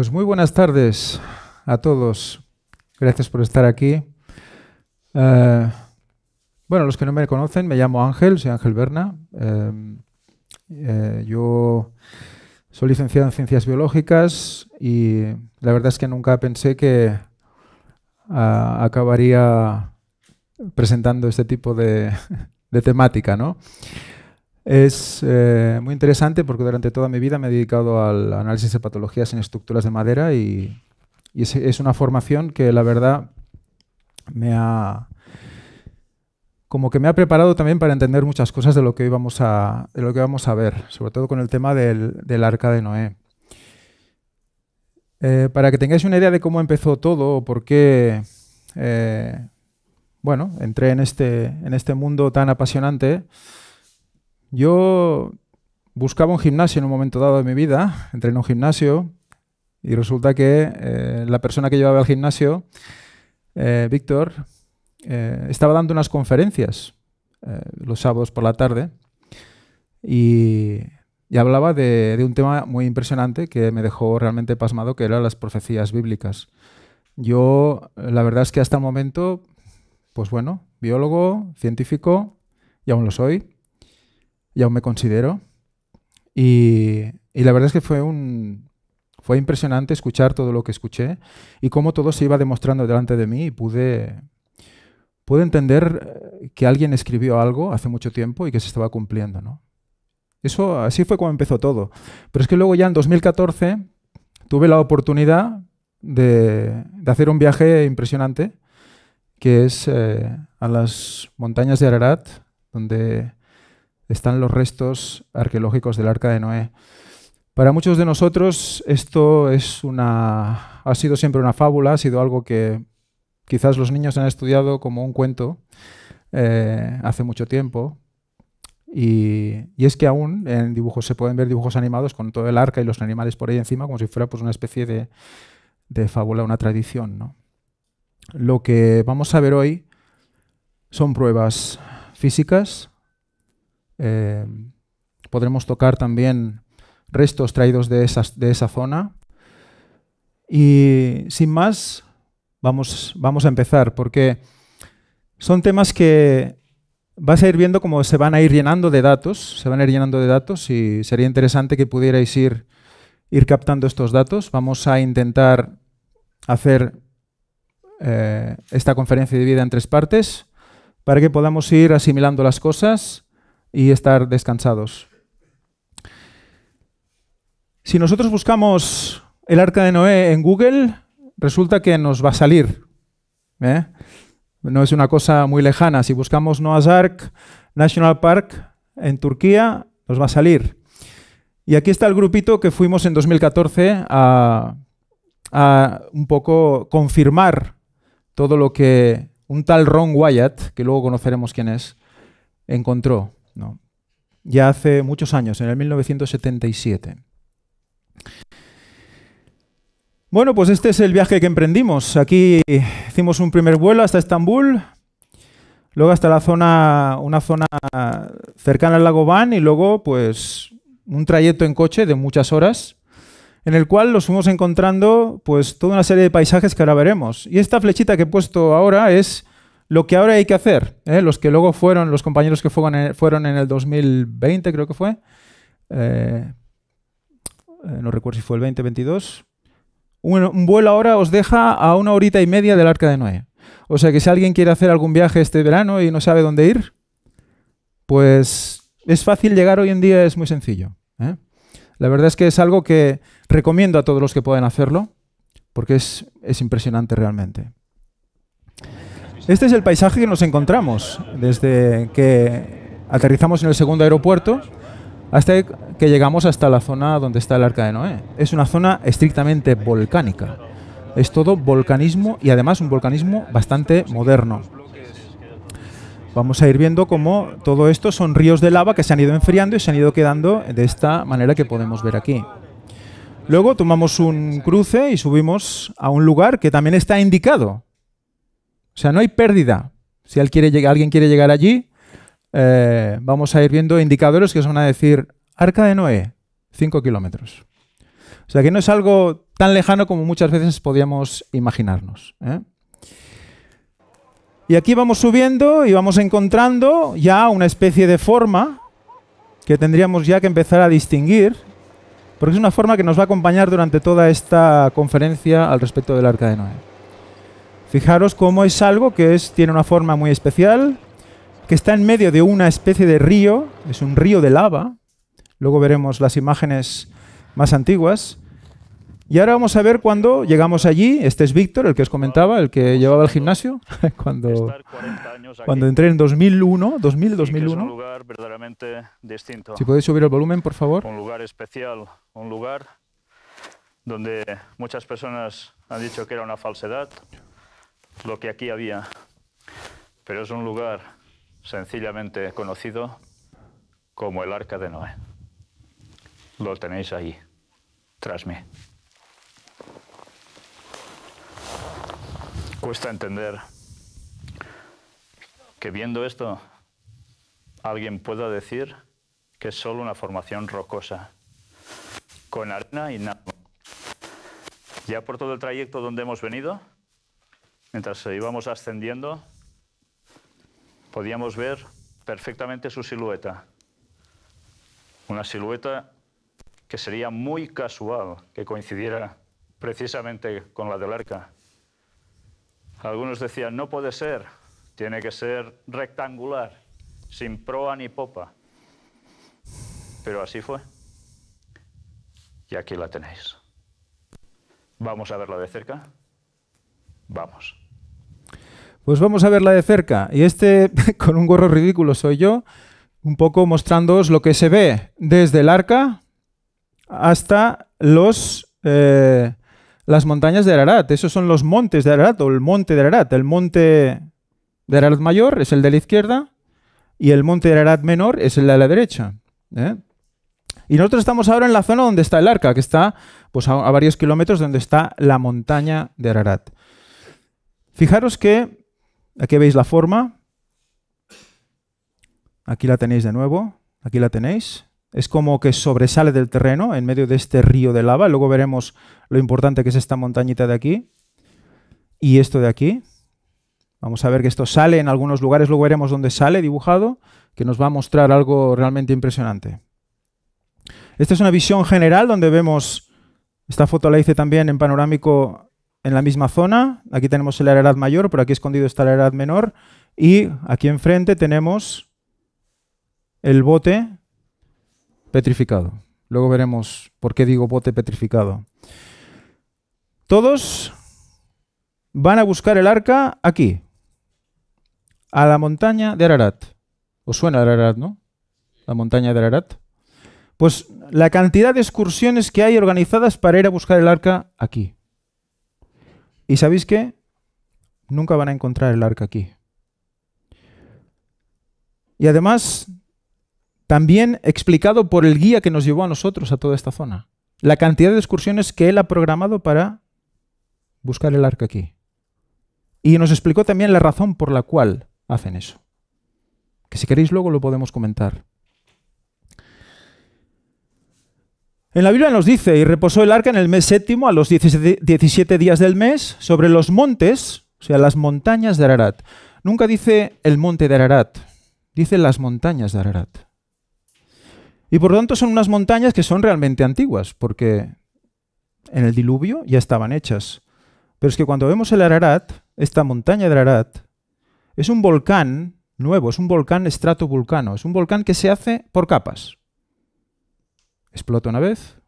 Pues muy buenas tardes a todos. Gracias por estar aquí. Bueno, los que no me conocen, me llamo Ángel, soy Ángel Berna. Yo soy licenciado en Ciencias Biológicas y la verdad es que nunca pensé que acabaría presentando este tipo de temática, ¿no? Es muy interesante porque durante toda mi vida me he dedicado al análisis de patologías en estructuras de madera y es una formación que la verdad como que me ha preparado también para entender muchas cosas de lo que vamos a ver, sobre todo con el tema del Arca de Noé. Para que tengáis una idea de cómo empezó todo o por qué bueno, entré en este mundo tan apasionante. Yo buscaba un gimnasio en un momento dado de mi vida, entré en un gimnasio y resulta que la persona que llevaba al gimnasio, Víctor, estaba dando unas conferencias los sábados por la tarde y hablaba de un tema muy impresionante que me dejó realmente pasmado, que eran las profecías bíblicas. Yo, la verdad es que hasta el momento, pues bueno, biólogo, científico, y aún lo soy. Y aún me considero. Y la verdad es que fue impresionante escuchar todo lo que escuché y cómo todo se iba demostrando delante de mí y pude entender que alguien escribió algo hace mucho tiempo y que se estaba cumpliendo, ¿no? Así fue como empezó todo. Pero es que luego ya en 2014 tuve la oportunidad de hacer un viaje impresionante, que es a las montañas de Ararat, donde están los restos arqueológicos del Arca de Noé. Para muchos de nosotros esto ha sido siempre una fábula, ha sido algo que quizás los niños han estudiado como un cuento hace mucho tiempo. Y es que aún en dibujos se pueden ver dibujos animados con todo el arca y los animales por ahí encima, como si fuera pues, una especie de fábula, una tradición, ¿no? Lo que vamos a ver hoy son pruebas físicas. Podremos tocar también restos traídos de esa zona. Y sin más, vamos a empezar, porque son temas que vas a ir viendo cómo se van a ir llenando de datos, y sería interesante que pudierais ir captando estos datos. Vamos a intentar hacer esta conferencia dividida en 3 partes para que podamos ir asimilando las cosas y estar descansados. Si nosotros buscamos el Arca de Noé en Google, resulta que nos va a salir. No es una cosa muy lejana. Si buscamos Noah's Ark National Park en Turquía, nos va a salir. Y aquí está el grupito que fuimos en 2014 a un poco confirmar todo lo que un tal Ron Wyatt, que luego conoceremos quién es, encontró, ¿no? Ya hace muchos años, en el 1977. Bueno, pues este es el viaje que emprendimos. Aquí hicimos un primer vuelo hasta Estambul, luego hasta una zona cercana al lago Van y luego pues un trayecto en coche de muchas horas en el cual nos fuimos encontrando pues toda una serie de paisajes que ahora veremos. Y esta flechita que he puesto ahora es lo que ahora hay que hacer, los que luego fueron, los compañeros que fueron en el 2020, creo que fue. No recuerdo si fue el 2022. Un vuelo ahora os deja a 1 horita y media del Arca de Noé. O sea que si alguien quiere hacer algún viaje este verano y no sabe dónde ir, pues es fácil llegar hoy en día, es muy sencillo. La verdad es que es algo que recomiendo a todos los que puedan hacerlo, porque es impresionante realmente. Este es el paisaje que nos encontramos desde que aterrizamos en el segundo aeropuerto hasta que llegamos hasta la zona donde está el Arca de Noé. Es una zona estrictamente volcánica. Es todo volcanismo y además un volcanismo bastante moderno. Vamos a ir viendo cómo todo esto son ríos de lava que se han ido enfriando y se han ido quedando de esta manera que podemos ver aquí. Luego tomamos un cruce y subimos a un lugar que también está indicado. O sea, no hay pérdida. Si alguien quiere llegar allí, vamos a ir viendo indicadores que os van a decir Arca de Noé, 5 kilómetros. O sea, que no es algo tan lejano como muchas veces podíamos imaginarnos, ¿eh? Y aquí vamos subiendo y vamos encontrando ya una especie de forma que tendríamos ya que empezar a distinguir, porque es una forma que nos va a acompañar durante toda esta conferencia al respecto del Arca de Noé. Fijaros cómo es algo que tiene una forma muy especial, que está en medio de una especie de río, es un río de lava. Luego veremos las imágenes más antiguas. Y ahora vamos a ver cuando llegamos allí. Este es Víctor, el que os comentaba, el que llevaba el gimnasio, cuando entré en 2001. Es un lugar verdaderamente distinto. Si podéis subir el volumen, por favor. Un lugar especial, un lugar donde muchas personas han dicho que era una falsedad lo que aquí había, pero es un lugar sencillamente conocido como el Arca de Noé. Lo tenéis ahí, tras mí. Cuesta entender que viendo esto alguien pueda decir que es solo una formación rocosa, con arena y nada. Ya por todo el trayecto donde hemos venido, mientras íbamos ascendiendo, podíamos ver perfectamente su silueta. Una silueta que sería muy casual que coincidiera precisamente con la del arca. Algunos decían, no puede ser, tiene que ser rectangular, sin proa ni popa. Pero así fue. Y aquí la tenéis. ¿Vamos a verla de cerca? Vamos. Pues vamos a verla de cerca. Y con un gorro ridículo soy yo, un poco mostrándoos lo que se ve desde el arca hasta las montañas de Ararat. Esos son los montes de Ararat, o el monte de Ararat. El monte de Ararat mayor es el de la izquierda y el monte de Ararat menor es el de la derecha, ¿eh? Y nosotros estamos ahora en la zona donde está el arca, que está pues, a varios kilómetros de donde está la montaña de Ararat. Fijaros que aquí veis la forma. Aquí la tenéis de nuevo. Aquí la tenéis. Es como que sobresale del terreno en medio de este río de lava. Luego veremos lo importante que es esta montañita de aquí. Y esto de aquí. Vamos a ver que esto sale en algunos lugares. Luego veremos dónde sale dibujado, que nos va a mostrar algo realmente impresionante. Esta es una visión general donde vemos, esta foto la hice también en panorámico en la misma zona. Aquí tenemos el Ararat mayor, por aquí escondido está el Ararat menor. Y aquí enfrente tenemos el bote petrificado. Luego veremos por qué digo bote petrificado. Todos van a buscar el arca aquí, a la montaña de Ararat. ¿Os suena Ararat, no? La montaña de Ararat. Pues la cantidad de excursiones que hay organizadas para ir a buscar el arca aquí. ¿Y sabéis qué? Nunca van a encontrar el arca aquí. Y además, también explicado por el guía que nos llevó a nosotros a toda esta zona. La cantidad de excursiones que él ha programado para buscar el arca aquí. Y nos explicó también la razón por la cual hacen eso. Que si queréis luego lo podemos comentar. En la Biblia nos dice, y reposó el arca en el mes séptimo, a los 17 días del mes, sobre los montes, o sea, las montañas de Ararat. Nunca dice el monte de Ararat, dice las montañas de Ararat. Y por lo tanto son unas montañas que son realmente antiguas, porque en el diluvio ya estaban hechas. Pero es que cuando vemos el Ararat, esta montaña de Ararat, es un volcán nuevo, es un volcán estratovulcano, es un volcán que se hace por capas. Explota una vez,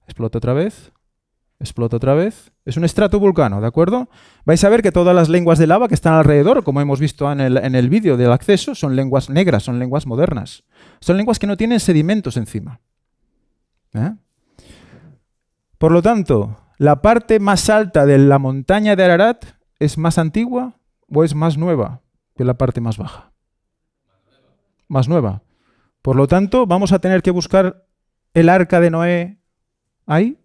explota otra vez, explota otra vez. Es un estratovulcano, ¿de acuerdo? Vais a ver que todas las lenguas de lava que están alrededor, como hemos visto en el vídeo del acceso, son lenguas negras, son lenguas modernas. Son lenguas que no tienen sedimentos encima. ¿Eh? Por lo tanto, ¿la parte más alta de la montaña de Ararat es más antigua o es más nueva que la parte más baja? Más nueva. Por lo tanto, vamos a tener que buscar el arca de Noé ahí.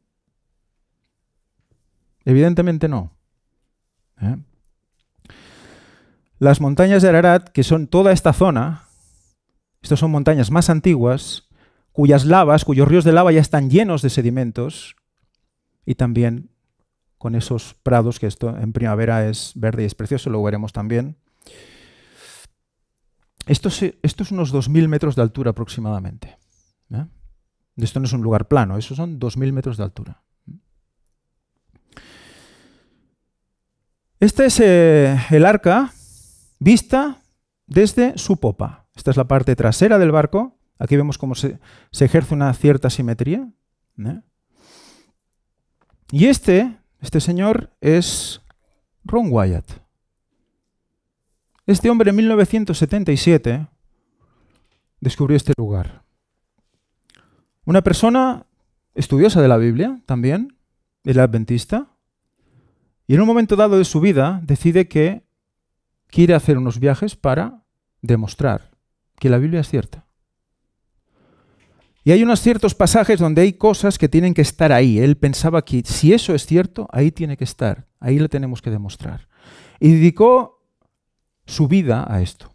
Evidentemente no. ¿Eh? Las montañas de Ararat, que son toda esta zona, estas son montañas más antiguas, cuyos ríos de lava ya están llenos de sedimentos, y también con esos prados, que esto en primavera es verde y es precioso, lo veremos también. Esto es unos 2.000 metros de altura aproximadamente. Esto no es un lugar plano, eso son 2.000 metros de altura. Este es el arca vista desde su popa. Esta es la parte trasera del barco. Aquí vemos cómo se ejerce una cierta simetría. Y este señor es Ron Wyatt. Este hombre en 1977 descubrió este lugar. Una persona estudiosa de la Biblia también, el adventista, y en un momento dado de su vida decide que quiere hacer unos viajes para demostrar que la Biblia es cierta. Y hay unos ciertos pasajes donde hay cosas que tienen que estar ahí. Él pensaba que si eso es cierto, ahí tiene que estar, ahí le tenemos que demostrar. Y dedicó su vida a esto.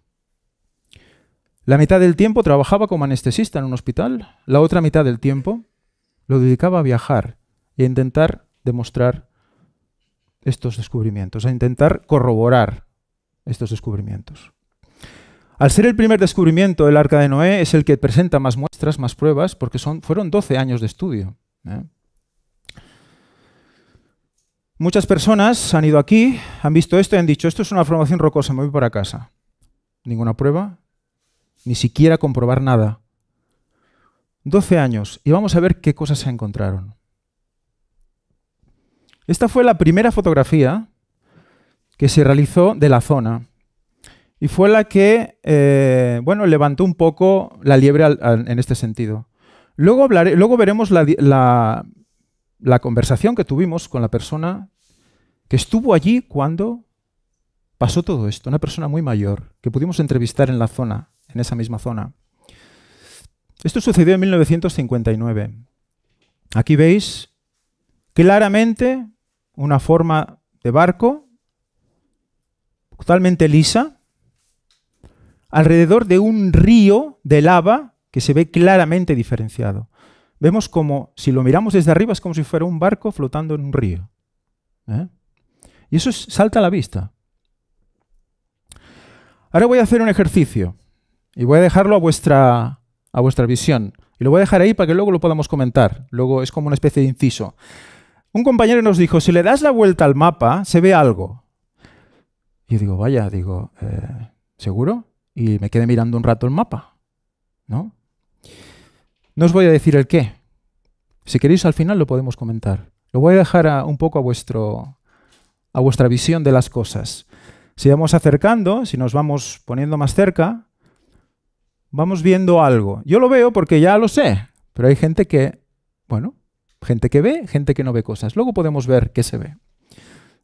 La mitad del tiempo trabajaba como anestesista en un hospital, la otra mitad del tiempo lo dedicaba a viajar e intentar demostrar estos descubrimientos, a intentar corroborar estos descubrimientos. Al ser el primer descubrimiento, el Arca de Noé es el que presenta más muestras, más pruebas, porque fueron 12 años de estudio. Muchas personas han ido aquí, han visto esto y han dicho, esto es una formación rocosa, me voy para casa. Ninguna prueba, ni siquiera comprobar nada. 12 años, y vamos a ver qué cosas se encontraron. Esta fue la primera fotografía que se realizó de la zona y fue la que levantó un poco la liebre en este sentido. Luego veremos la conversación que tuvimos con la persona que estuvo allí cuando pasó todo esto, una persona muy mayor que pudimos entrevistar en la zona, en esa misma zona. Esto sucedió en 1959. Aquí veis claramente una forma de barco totalmente lisa, alrededor de un río de lava que se ve claramente diferenciado. Vemos como, si lo miramos desde arriba, es como si fuera un barco flotando en un río. Y eso salta a la vista. Ahora voy a hacer un ejercicio y voy a dejarlo a vuestra visión. Y lo voy a dejar ahí para que luego lo podamos comentar. Luego es como una especie de inciso. Un compañero nos dijo, si le das la vuelta al mapa, se ve algo. Y yo digo, vaya, ¿seguro? Y me quedé mirando un rato el mapa. ¿No? No os voy a decir el qué. Si queréis, al final lo podemos comentar. Lo voy a dejar un poco a vuestra visión de las cosas. Si vamos acercando, si nos vamos poniendo más cerca, vamos viendo algo. Yo lo veo porque ya lo sé, pero hay gente que, gente que ve, gente que no ve cosas. Luego podemos ver qué se ve.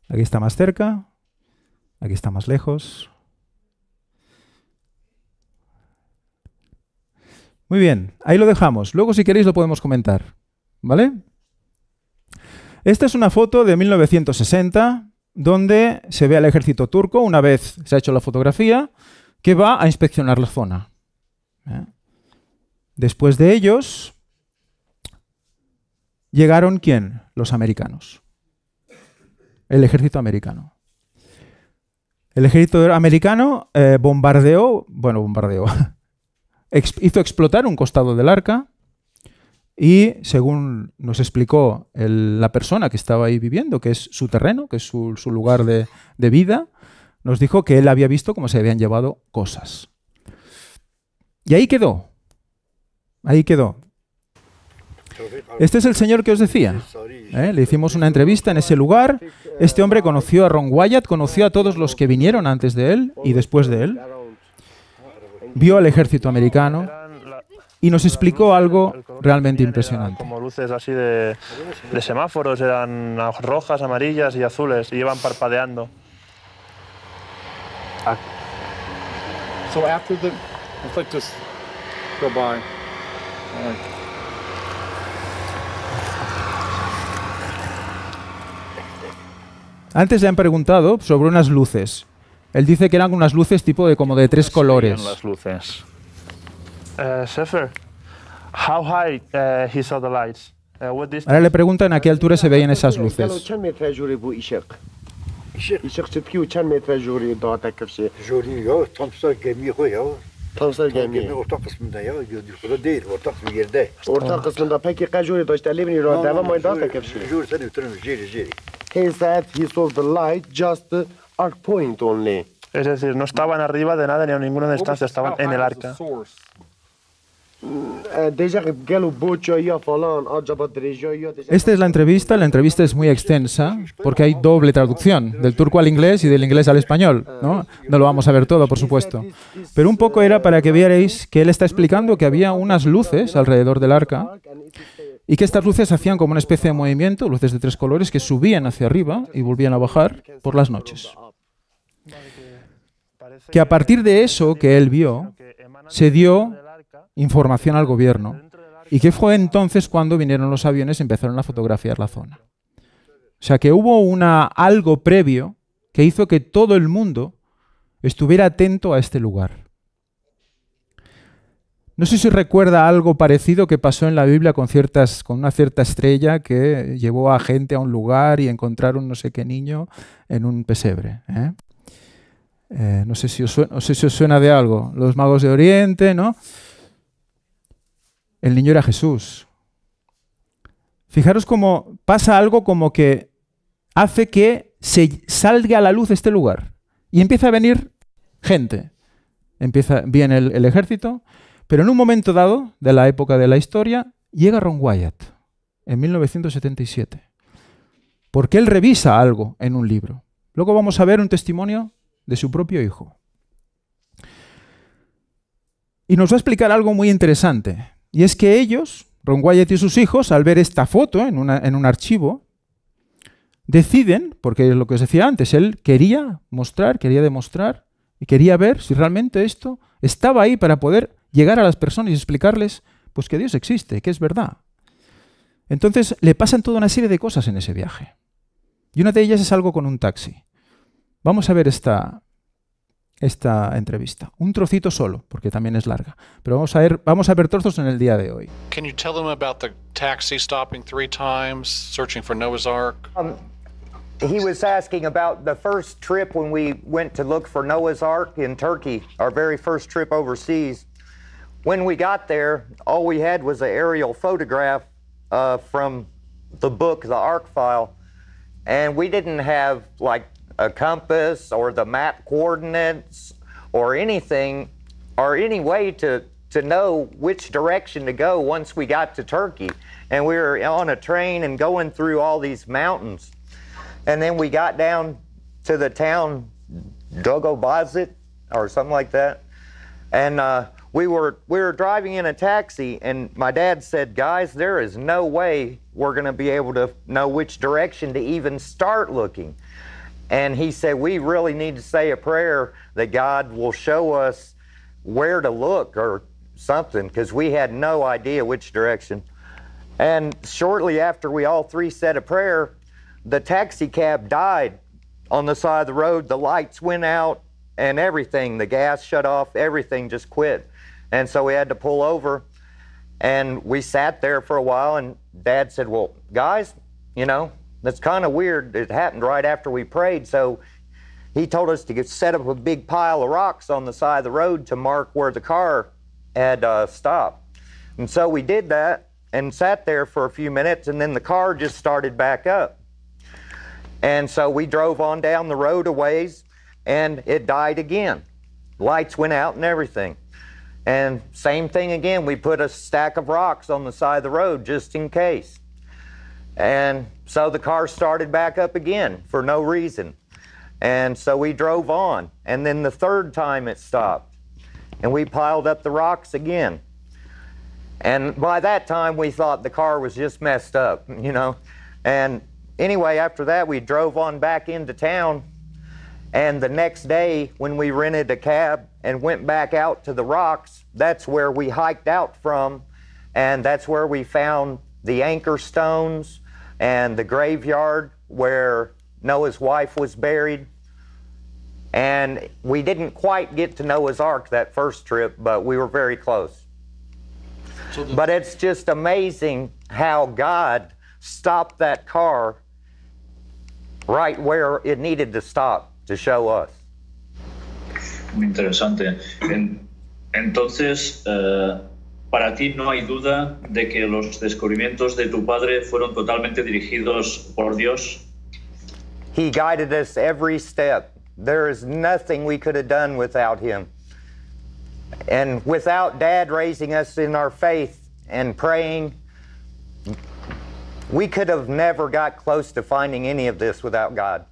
Aquí está más cerca, aquí está más lejos. Muy bien, ahí lo dejamos. Luego, si queréis, lo podemos comentar. ¿Vale? Esta es una foto de 1960, donde se ve al ejército turco, una vez se ha hecho la fotografía, que va a inspeccionar la zona. Después de ellos, llegaron ¿quién? Los americanos. El ejército americano. El ejército americano hizo explotar un costado del arca y, según nos explicó la persona que estaba ahí viviendo, que es su terreno, que es su lugar de vida, nos dijo que él había visto cómo se habían llevado cosas. Y ahí quedó. Ahí quedó. Este es el señor que os decía. Le hicimos una entrevista en ese lugar. Este hombre conoció a Ron Wyatt, conoció a todos los que vinieron antes de él y después de él. Vio al ejército americano y nos explicó algo realmente impresionante. Como luces así de semáforos, eran rojas, amarillas y azules, y iban parpadeando. So after the, it's like just go by. Antes le han preguntado sobre unas luces. Él dice que eran unas luces como de 3 colores. Las luces. Sefer, how high he saw the lights? what distance? Ahora le preguntan a qué altura se veían esas قالوا luces. چند متر جوری بو ایشق ایشق. ایشق چتکی و چند متر جوری داتا کفشه جوری یا تامسا گمی خو یا تامسال گمی گمی orta kısmında ya yodi خدا değil orta kısmı yerde. orta kısmında peki قجوری داشته لیبنی رو devam ay data kفشه Juri sen utanım jiri. he said he saw the light just the arc point only Es decir, no estaban arriba de nada ni a ninguna distancia, estaban en el arca. دیجا قالوا بوچا یا فلان عجبا درجا یا Esta es la entrevista es muy extensa porque hay doble traducción, del turco al inglés y del inglés al español, ¿no? No lo vamos a ver todo, por supuesto. Pero un poco era para que vierais que él está explicando que había unas luces alrededor del arca y que estas luces hacían como una especie de movimiento, luces de 3 colores que subían hacia arriba y volvían a bajar por las noches. Que a partir de eso que él vio, se dio información al gobierno y que fue entonces cuando vinieron los aviones y empezaron a fotografiar la zona. O sea que hubo algo previo que hizo que todo el mundo estuviera atento a este lugar. No sé si recuerda algo parecido que pasó en la Biblia con una cierta estrella que llevó a gente a un lugar y encontraron no sé qué niño en un pesebre. No sé si os suena de algo. Los magos de Oriente, ¿no? El niño era Jesús. Fijaros cómo pasa algo como que hace que se salga a la luz este lugar y empieza a venir gente. Viene el ejército, pero en un momento dado de la época de la historia llega Ron Wyatt en 1977 porque él revisa algo en un libro. Luego vamos a ver un testimonio de su propio hijo. Y nos va a explicar algo muy interesante. Y es que ellos, Ron Wyatt y sus hijos, al ver esta foto en un archivo, deciden, porque es lo que os decía antes, él quería demostrar y quería ver si realmente esto estaba ahí para poder llegar a las personas y explicarles pues, que Dios existe, que es verdad. Entonces le pasan toda una serie de cosas en ese viaje. Y una de ellas es algo con un taxi. Vamos a ver esta entrevista. Un trocito solo, porque también es larga. Pero vamos a ver trozos en el día de hoy. Can you tell them about the taxi stopping 3 times, searching for Noah's Ark? He was asking about the first trip when we went to look for Noah's Ark in Turkey, our very first trip overseas. When we got there, all we had was an aerial photograph from the book, the Ark file, and we didn't have like a compass or the map coordinates or anything or any way to know which direction to go once we got to Turkey. And we were on a train and going through all these mountains. And then we got down to the town Dogobazit or something like that. And we were driving in a taxi, and my dad said, guys, there is no way we're going to be able to know which direction to even start looking. And he said, we really need to say a prayer that God will show us where to look or something, because we had no idea which direction. And shortly after we all three said a prayer, the taxi cab died on the side of the road. The lights went out and everything, the gas shut off, everything just quit. And so we had to pull over, and we sat there for a while, and Dad said, well, guys, you know, that's kind of weird. It happened right after we prayed. So he told us to set up a big pile of rocks on the side of the road to mark where the car had stopped. And so we did that and sat there for a few minutes, and then the car just started back up. And so we drove on down the road a ways, and it died again. Lights went out and everything. And same thing again, we put a stack of rocks on the side of the road just in case. And so the car started back up again for no reason. And so we drove on. And then the third time it stopped. And we piled up the rocks again. And by that time we thought the car was just messed up, you know. And anyway, after that we drove on back into town. And the next day when we rented a cab and went back out to the rocks, that's where we hiked out from. And that's where we found the anchor stones and the graveyard where Noah's wife was buried. And we didn't quite get to Noah's Ark that first trip, but we were very close. But it's just amazing how God stopped that car right where it needed to stop to show us. Muy interesante. Entonces, para ti no hay duda de que los descubrimientos de tu padre fueron totalmente dirigidos por Dios. He guided us every step. There is nothing we could have done without him. And without Dad raising us in our faith and praying, we could have never got close to finding any of this without God.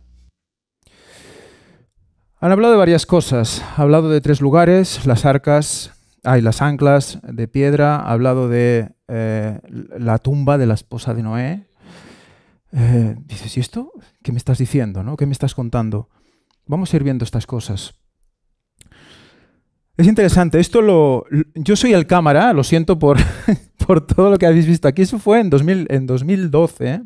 Han hablado de varias cosas. Ha hablado de 3 lugares, las arcas, las anclas de piedra. Ha hablado de la tumba de la esposa de Noé. Dices, ¿y esto? ¿Qué me estás diciendo, no? ¿Qué me estás contando? Vamos a ir viendo estas cosas. Es interesante. Yo soy el cámara, lo siento por, por todo lo que habéis visto aquí. Eso fue en 2012.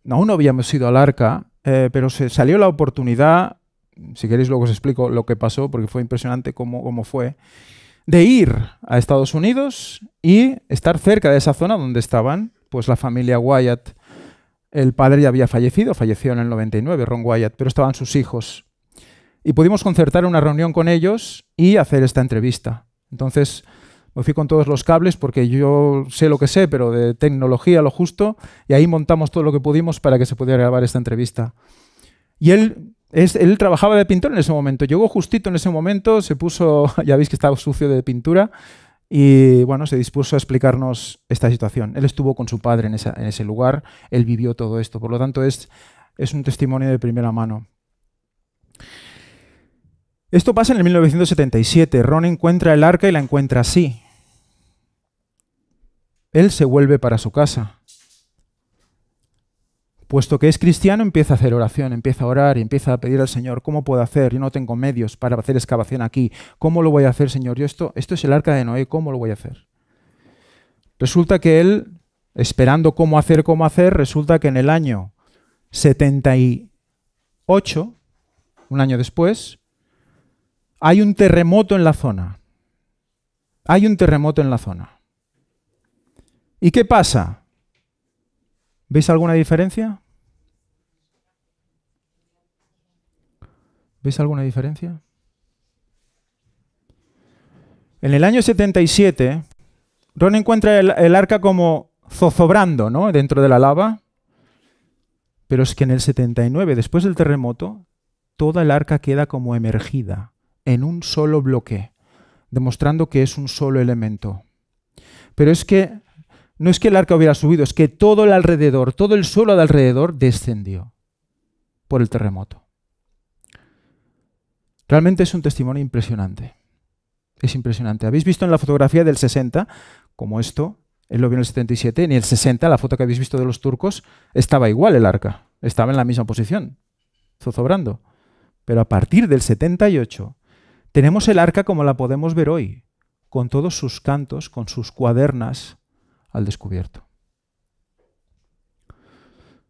Aún no habíamos ido al arca, pero se salió la oportunidad, si queréis luego os explico lo que pasó, porque fue impresionante cómo fue, de ir a Estados Unidos y estar cerca de esa zona donde estaban pues la familia Wyatt. El padre ya había fallecido, falleció en el 99, Ron Wyatt, pero estaban sus hijos. Y pudimos concertar una reunión con ellos y hacer esta entrevista. Entonces me fui con todos los cables porque yo sé lo que sé, pero de tecnología lo justo, y ahí montamos todo lo que pudimos para que se pudiera grabar esta entrevista. Y él trabajaba de pintor en ese momento, llegó justito en ese momento, se puso, ya veis que estaba sucio de pintura, y bueno, se dispuso a explicarnos esta situación. Él estuvo con su padre en ese lugar, él vivió todo esto, por lo tanto es un testimonio de primera mano. Esto pasa en el 1977. Ron encuentra el arca y la encuentra así. Él se vuelve para su casa. Puesto que es cristiano, empieza a hacer oración, empieza a orar y empieza a pedir al Señor, ¿cómo puedo hacer? Yo no tengo medios para hacer excavación aquí. ¿Cómo lo voy a hacer, Señor? Esto es el arca de Noé, ¿cómo lo voy a hacer? Resulta que él, esperando cómo hacer, resulta que en el año 78, un año después, hay un terremoto en la zona. Hay un terremoto en la zona. ¿Y qué pasa? ¿Veis alguna diferencia? ¿Veis alguna diferencia? En el año 77, Ron encuentra el arca como zozobrando, ¿no?, dentro de la lava. Pero es que en el 79, después del terremoto, toda el arca queda como emergida en un solo bloque, demostrando que es un solo elemento. Pero es que no es que el arca hubiera subido, es que todo el alrededor, todo el suelo de alrededor descendió por el terremoto. Realmente es un testimonio impresionante. Es impresionante. ¿Habéis visto en la fotografía del 60, como esto? Él lo vio en el 77, en el 60, la foto que habéis visto de los turcos, estaba igual el arca, estaba en la misma posición, zozobrando. Pero a partir del 78, tenemos el arca como la podemos ver hoy, con todos sus cantos, con sus cuadernas al descubierto.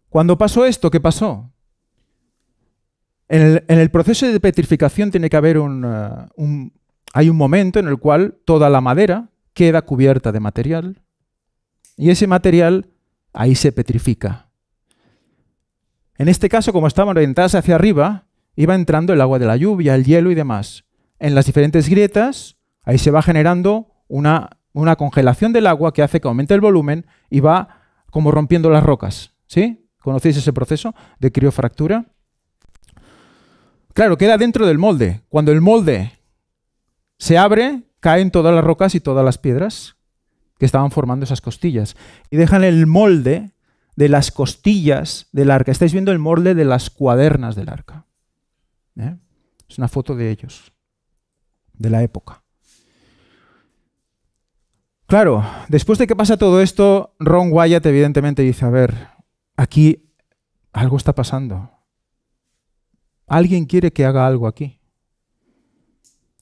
Cuando pasó esto, ¿qué pasó? En el proceso de petrificación tiene que haber hay un momento en el cual toda la madera queda cubierta de material y ese material ahí se petrifica. En este caso, como estaban orientadas hacia arriba, iba entrando el agua de la lluvia, el hielo y demás. En las diferentes grietas, ahí se va generando una congelación del agua que hace que aumente el volumen y va como rompiendo las rocas. ¿Sí? ¿Conocéis ese proceso de criofractura? Claro, queda dentro del molde. Cuando el molde se abre, caen todas las rocas y todas las piedras que estaban formando esas costillas. Y dejan el molde de las costillas del arca. Estáis viendo el molde de las cuadernas del arca. Es una foto de ellos, de la época. Claro, después de que pasa todo esto, Ron Wyatt evidentemente dice, a ver, aquí algo está pasando. Alguien quiere que haga algo aquí.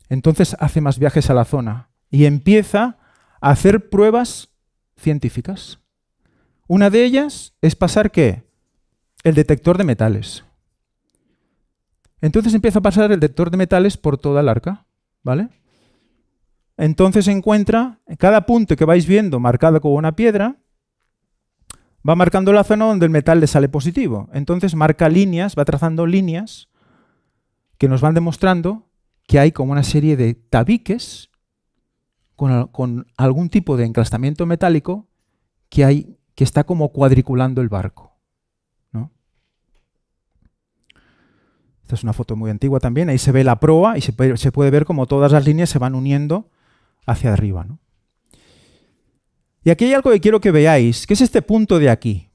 Entonces hace más viajes a la zona y empieza a hacer pruebas científicas. Una de ellas es pasar, ¿qué? El detector de metales. Entonces empieza a pasar el detector de metales por toda el arca, ¿vale? entonces se encuentra, en cada punto que vais viendo marcado con una piedra, va marcando la zona donde el metal le sale positivo. Entonces marca líneas, va trazando líneas que nos van demostrando que hay como una serie de tabiques con algún tipo de enclastamiento metálico que está como cuadriculando el barco, ¿no? Esta es una foto muy antigua también. Ahí se ve la proa y se puede ver como todas las líneas se van uniendo hacia arriba, ¿no? Y aquí hay algo que quiero que veáis, que es este punto de aquí.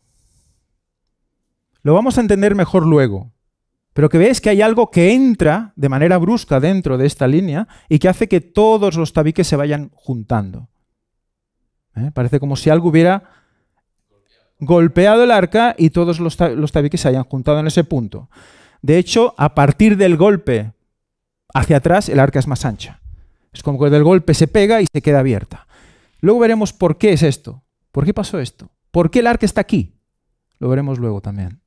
Lo vamos a entender mejor luego, pero que veáis que hay algo que entra de manera brusca dentro de esta línea y que hace que todos los tabiques se vayan juntando. Parece como si algo hubiera golpeado el arca y todos los tabiques se hayan juntado en ese punto. De hecho, a partir del golpe hacia atrás, el arca es más ancha. Es como que del golpe se pega y se queda abierta. Luego veremos por qué es esto. ¿Por qué pasó esto? ¿Por qué el arca está aquí? Lo veremos luego también.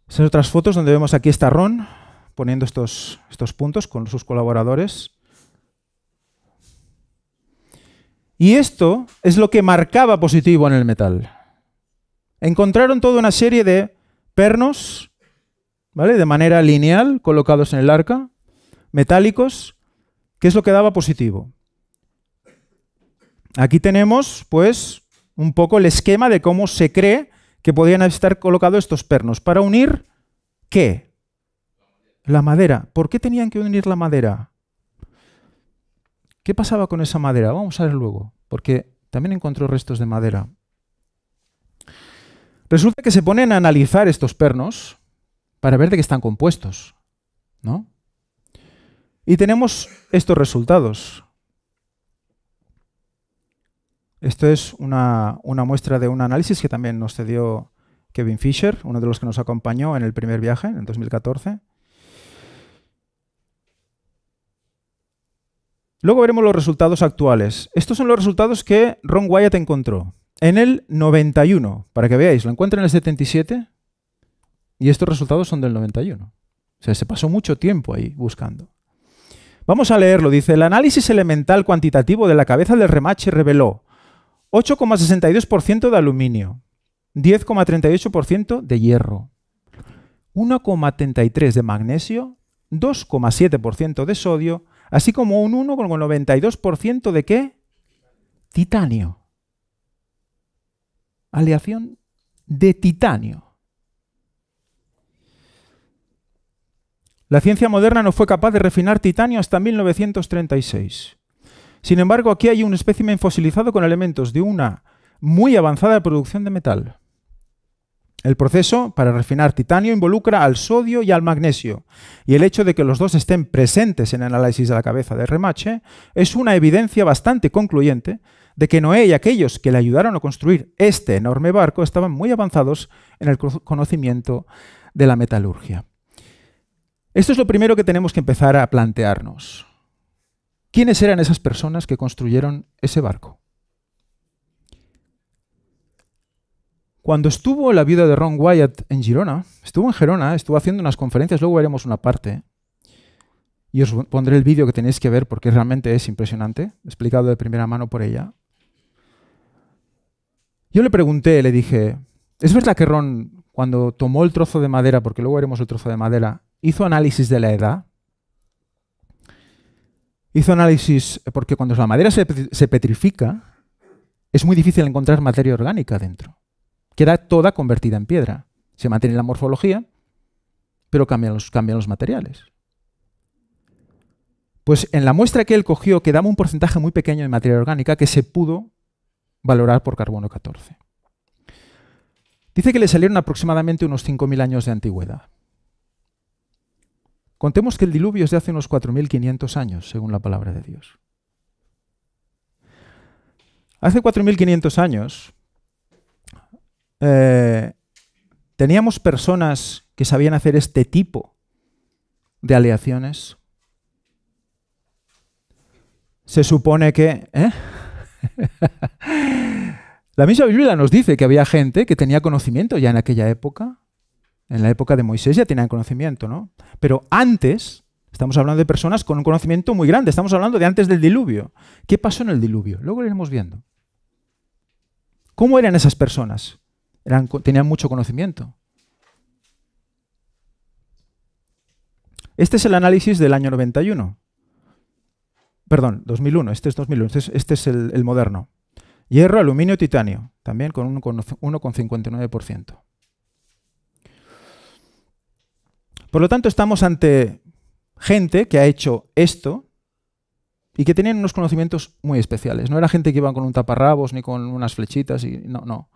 Son otras fotos donde vemos aquí está Ron poniendo estos puntos con sus colaboradores. Y esto es lo que marcaba positivo en el metal. Encontraron toda una serie de pernos, ¿vale?, de manera lineal, colocados en el arca, metálicos, que es lo que daba positivo. Aquí tenemos, pues, un poco el esquema de cómo se cree que podían estar colocados estos pernos. ¿Para unir qué? La madera. ¿Por qué tenían que unir la madera? ¿Qué pasaba con esa madera? Vamos a ver luego, porque también encontró restos de madera. Resulta que se ponen a analizar estos pernos para ver de qué están compuestos, ¿no? Y tenemos estos resultados. Esto es una muestra de un análisis que también nos cedió Kevin Fisher, uno de los que nos acompañó en el primer viaje, en 2014. Luego veremos los resultados actuales. Estos son los resultados que Ron Wyatt encontró en el 91. Para que veáis, lo encuentra en el 77 y estos resultados son del 91. O sea, se pasó mucho tiempo ahí buscando. Vamos a leerlo. Dice, el análisis elemental cuantitativo de la cabeza del remache reveló 8,62% de aluminio, 10,38% de hierro, 1,33% de magnesio, 2,7% de sodio, así como un 1,92% de ¿qué? Titanio. Aleación de titanio. La ciencia moderna no fue capaz de refinar titanio hasta 1936. Sin embargo, aquí hay un espécimen fosilizado con elementos de una muy avanzada producción de metal. El proceso para refinar titanio involucra al sodio y al magnesio, y el hecho de que los dos estén presentes en el análisis de la cabeza de remache es una evidencia bastante concluyente de que Noé y aquellos que le ayudaron a construir este enorme barco estaban muy avanzados en el conocimiento de la metalurgia. Esto es lo primero que tenemos que empezar a plantearnos. ¿Quiénes eran esas personas que construyeron ese barco? Cuando estuvo la viuda de Ron Wyatt en Girona, estuvo haciendo unas conferencias, luego veremos una parte, y os pondré el vídeo que tenéis que ver porque realmente es impresionante, explicado de primera mano por ella. Yo le pregunté, le dije, ¿es verdad que Ron, cuando tomó el trozo de madera, porque luego veremos el trozo de madera, hizo análisis de la edad? Hizo análisis porque cuando la madera se petrifica, es muy difícil encontrar materia orgánica dentro. Queda toda convertida en piedra. Se mantiene la morfología, pero cambian los materiales. Pues en la muestra que él cogió quedaba un porcentaje muy pequeño de materia orgánica que se pudo valorar por carbono 14. Dice que le salieron aproximadamente unos 5.000 años de antigüedad. Contemos que el diluvio es de hace unos 4.500 años, según la palabra de Dios. Hace 4.500 años teníamos personas que sabían hacer este tipo de aleaciones. Se supone que... La misma Biblia nos dice que había gente que tenía conocimiento ya en aquella época. En la época de Moisés ya tenían conocimiento, ¿no? Pero antes Estamos hablando de personas con un conocimiento muy grande. Estamos hablando de antes del diluvio. ¿Qué pasó en el diluvio? Luego lo iremos viendo. ¿Cómo eran esas personas? Tenían mucho conocimiento. Este es el análisis del año 91. Perdón, 2001. Este es 2001. Este es el moderno. Hierro, aluminio, titanio. También con un 1,59%. Por lo tanto, estamos ante gente que ha hecho esto y que tenían unos conocimientos muy especiales. No era gente que iba con un taparrabos ni con unas flechitas. No.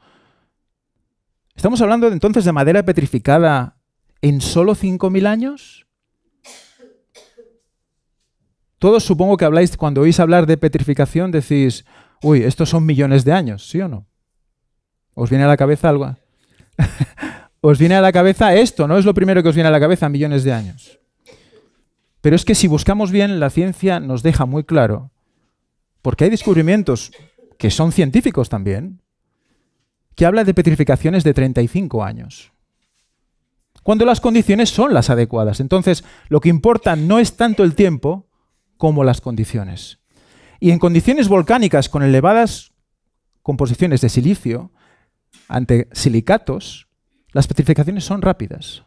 Estamos hablando entonces de madera petrificada en solo 5.000 años. Todos supongo que habláis, cuando oís hablar de petrificación, decís, uy, estos son millones de años, ¿sí o no? ¿Os viene a la cabeza algo? Os viene a la cabeza esto, ¿no? Es lo primero que os viene a la cabeza, millones de años. Pero es que si buscamos bien, la ciencia nos deja muy claro, porque hay descubrimientos que son científicos también, que habla de petrificaciones de 35 años. Cuando las condiciones son las adecuadas. Entonces, lo que importa no es tanto el tiempo como las condiciones. Y en condiciones volcánicas con elevadas composiciones de silicio, ante silicatos, las petrificaciones son rápidas.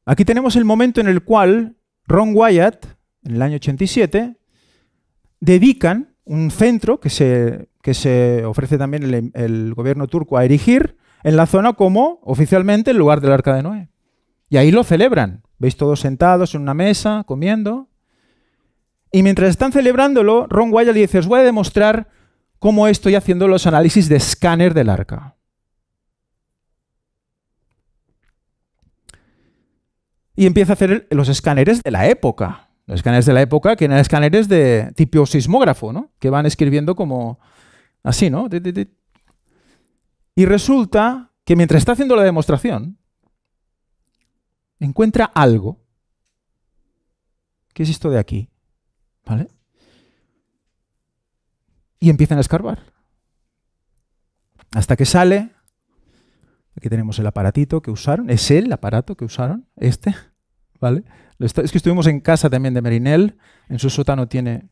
Aquí tenemos el momento en el cual Ron Wyatt, en el año 87, dedican un centro que se ofrece también el gobierno turco a erigir en la zona como oficialmente el lugar del Arca de Noé. Y ahí lo celebran. Veis todos sentados en una mesa, comiendo. Y mientras están celebrándolo, Ron Wyatt le dice, os voy a demostrar cómo estoy haciendo los análisis de escáner del arca. Y empieza a hacer los escáneres de la época. Los escáneres de la época, que eran escáneres de tipo sismógrafo, ¿no? Que van escribiendo como así, ¿no? Y resulta que mientras está haciendo la demostración, encuentra algo. ¿Qué es esto de aquí? ¿Vale? Y empiezan a escarbar. Hasta que sale. Aquí tenemos el aparatito que usaron. Es el aparato que usaron. Este. ¿Vale? Es que estuvimos en casa también de Merinel. En su sótano tiene...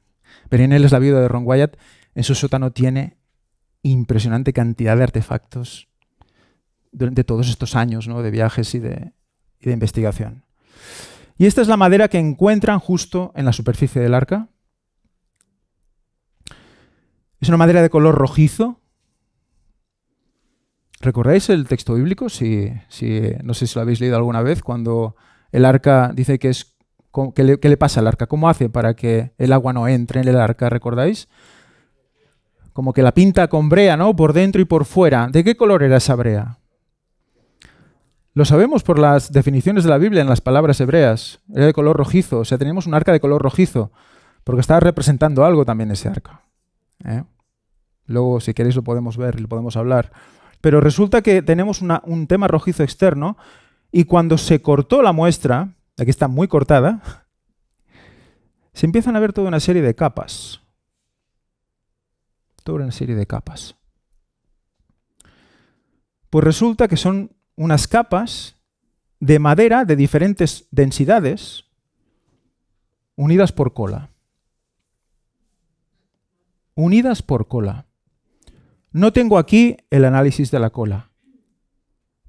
Merinel es la viuda de Ron Wyatt. En su sótano tiene impresionante cantidad de artefactos durante todos estos años, ¿no? De viajes y de investigación. Y esta es la madera que encuentran justo en la superficie del arca. Es una madera de color rojizo. ¿Recordáis el texto bíblico? No sé si lo habéis leído alguna vez, cuando el arca dice que es... ¿Qué le pasa al arca? ¿Cómo hace para que el agua no entre en el arca? ¿Recordáis? Como que la pinta con brea, ¿no? Por dentro y por fuera. ¿De qué color era esa brea? Lo sabemos por las definiciones de la Biblia en las palabras hebreas. Era de color rojizo. O sea, tenemos un arca de color rojizo. Porque está representando algo también ese arca. Luego, si queréis, lo podemos ver y lo podemos hablar. Pero resulta que tenemos un tema rojizo externo. Y cuando se cortó la muestra, aquí está muy cortada, se empiezan a ver toda una serie de capas. Toda una serie de capas. Pues resulta que son unas capas de madera de diferentes densidades unidas por cola. Unidas por cola. No tengo aquí el análisis de la cola,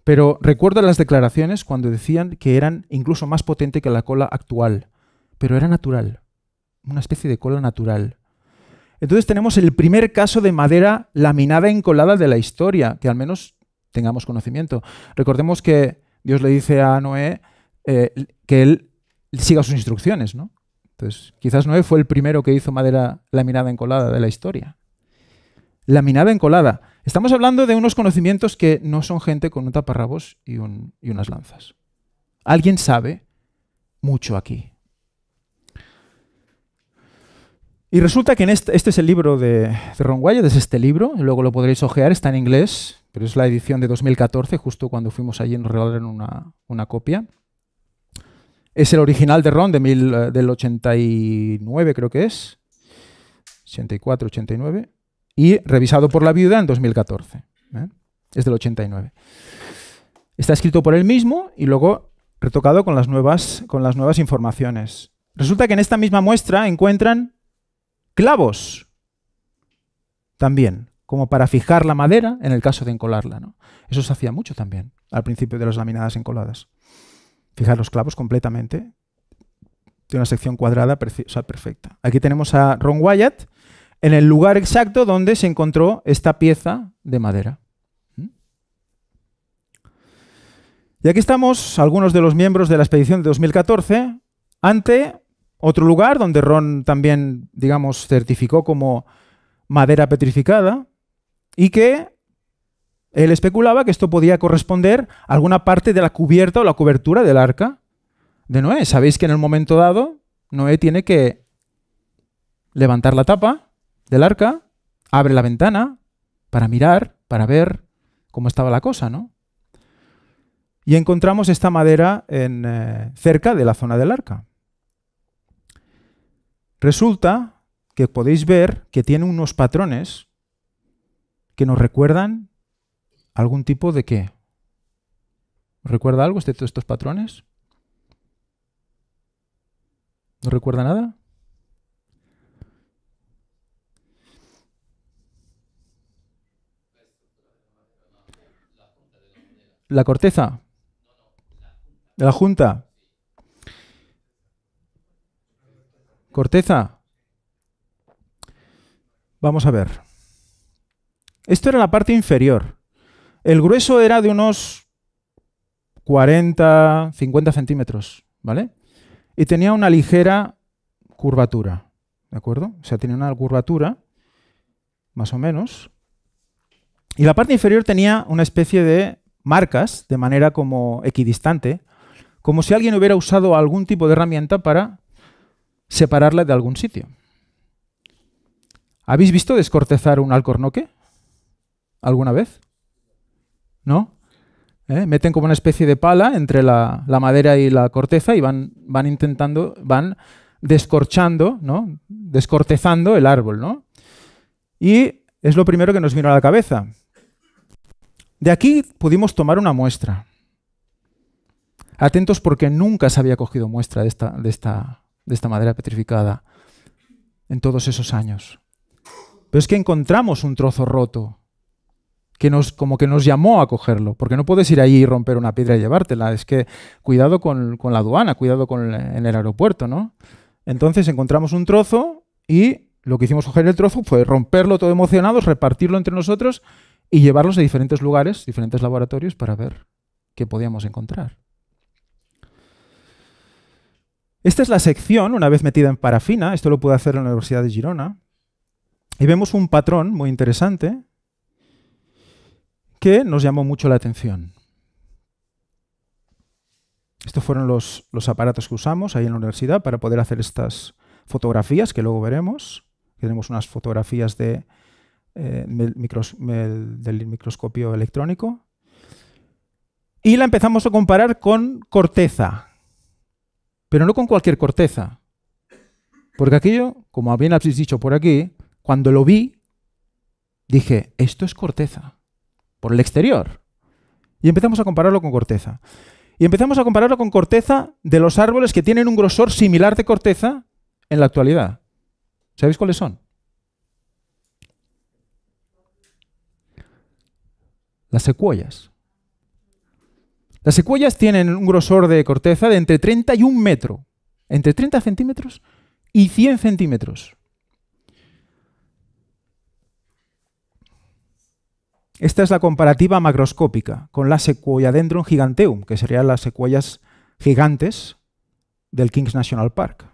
pero recuerdo las declaraciones cuando decían que eran incluso más potente que la cola actual, pero era natural, una especie de cola natural. Entonces tenemos el primer caso de madera laminada encolada de la historia, que al menos tengamos conocimiento. Recordemos que Dios le dice a Noé que él siga sus instrucciones, ¿no? Entonces, quizás Noé fue el primero que hizo madera laminada encolada de la historia. Laminada encolada. Estamos hablando de unos conocimientos que no son gente con un taparrabos y unas lanzas. Alguien sabe mucho aquí. Y resulta que este es el libro de Ron Wyatt, es este libro, luego lo podréis ojear, está en inglés, pero es la edición de 2014, justo cuando fuimos allí nos regalaron una copia. Es el original de Ron del 89, creo que es, 84, 89, y revisado por la viuda en 2014. Es del 89. Está escrito por él mismo y luego retocado con las nuevas informaciones. Resulta que en esta misma muestra encuentran clavos también, como para fijar la madera en el caso de encolarla, ¿no? Eso se hacía mucho también al principio de las laminadas encoladas. Fijar los clavos completamente. Tiene una sección cuadrada perfecta. Aquí tenemos a Ron Wyatt en el lugar exacto donde se encontró esta pieza de madera. Y aquí estamos, algunos de los miembros de la expedición de 2014, ante otro lugar donde Ron también, digamos, certificó como madera petrificada y que él especulaba que esto podía corresponder a alguna parte de la cubierta o la cobertura del arca de Noé. Sabéis que en el momento dado Noé tiene que levantar la tapa del arca, abre la ventana para mirar, para ver cómo estaba la cosa, ¿no? Y encontramos esta madera cerca de la zona del arca. Resulta que podéis ver que tiene unos patrones que nos recuerdan algún tipo de qué. ¿Os recuerda algo de todos estos patrones? ¿No recuerda nada? La corteza de la junta. Corteza. Vamos a ver. Esto era la parte inferior. El grueso era de unos 40, 50 centímetros, ¿vale? Y tenía una ligera curvatura, ¿de acuerdo? O sea, tenía una curvatura, más o menos. Y la parte inferior tenía una especie de marcas, de manera como equidistante, como si alguien hubiera usado algún tipo de herramienta para separarla de algún sitio. ¿Habéis visto descortezar un alcornoque alguna vez? ¿No? Meten como una especie de pala entre la madera y la corteza y van descorchando, ¿no? Descortezando el árbol, ¿no? Y es lo primero que nos vino a la cabeza. De aquí pudimos tomar una muestra. Atentos porque nunca se había cogido muestra de esta madera petrificada en todos esos años. Pero es que encontramos un trozo roto que como que nos llamó a cogerlo, porque no puedes ir allí y romper una piedra y llevártela. Es que cuidado con la aduana, cuidado en el aeropuerto, ¿no? Entonces encontramos un trozo y lo que hicimos coger el trozo fue romperlo todo emocionados, repartirlo entre nosotros y llevarlos a diferentes lugares, diferentes laboratorios para ver qué podíamos encontrar. Esta es la sección, una vez metida en parafina, esto lo pude hacer en la Universidad de Girona, y vemos un patrón muy interesante que nos llamó mucho la atención. Estos fueron los aparatos que usamos ahí en la universidad para poder hacer estas fotografías, que luego veremos. Tenemos unas fotografías del microscopio electrónico. Y la empezamos a comparar con corteza. Pero no con cualquier corteza. Porque aquello, como bien habéis dicho por aquí, cuando lo vi, dije, esto es corteza. Por el exterior. Y empezamos a compararlo con corteza. Y empezamos a compararlo con corteza de los árboles que tienen un grosor similar de corteza en la actualidad. ¿Sabéis cuáles son? Las secuoyas. Las secuoyas tienen un grosor de corteza de entre 30 y 1 metro. Entre 30 centímetros y 100 centímetros. Esta es la comparativa macroscópica con la Sequoiadendron giganteum, que serían las secuoyas gigantes del Kings National Park.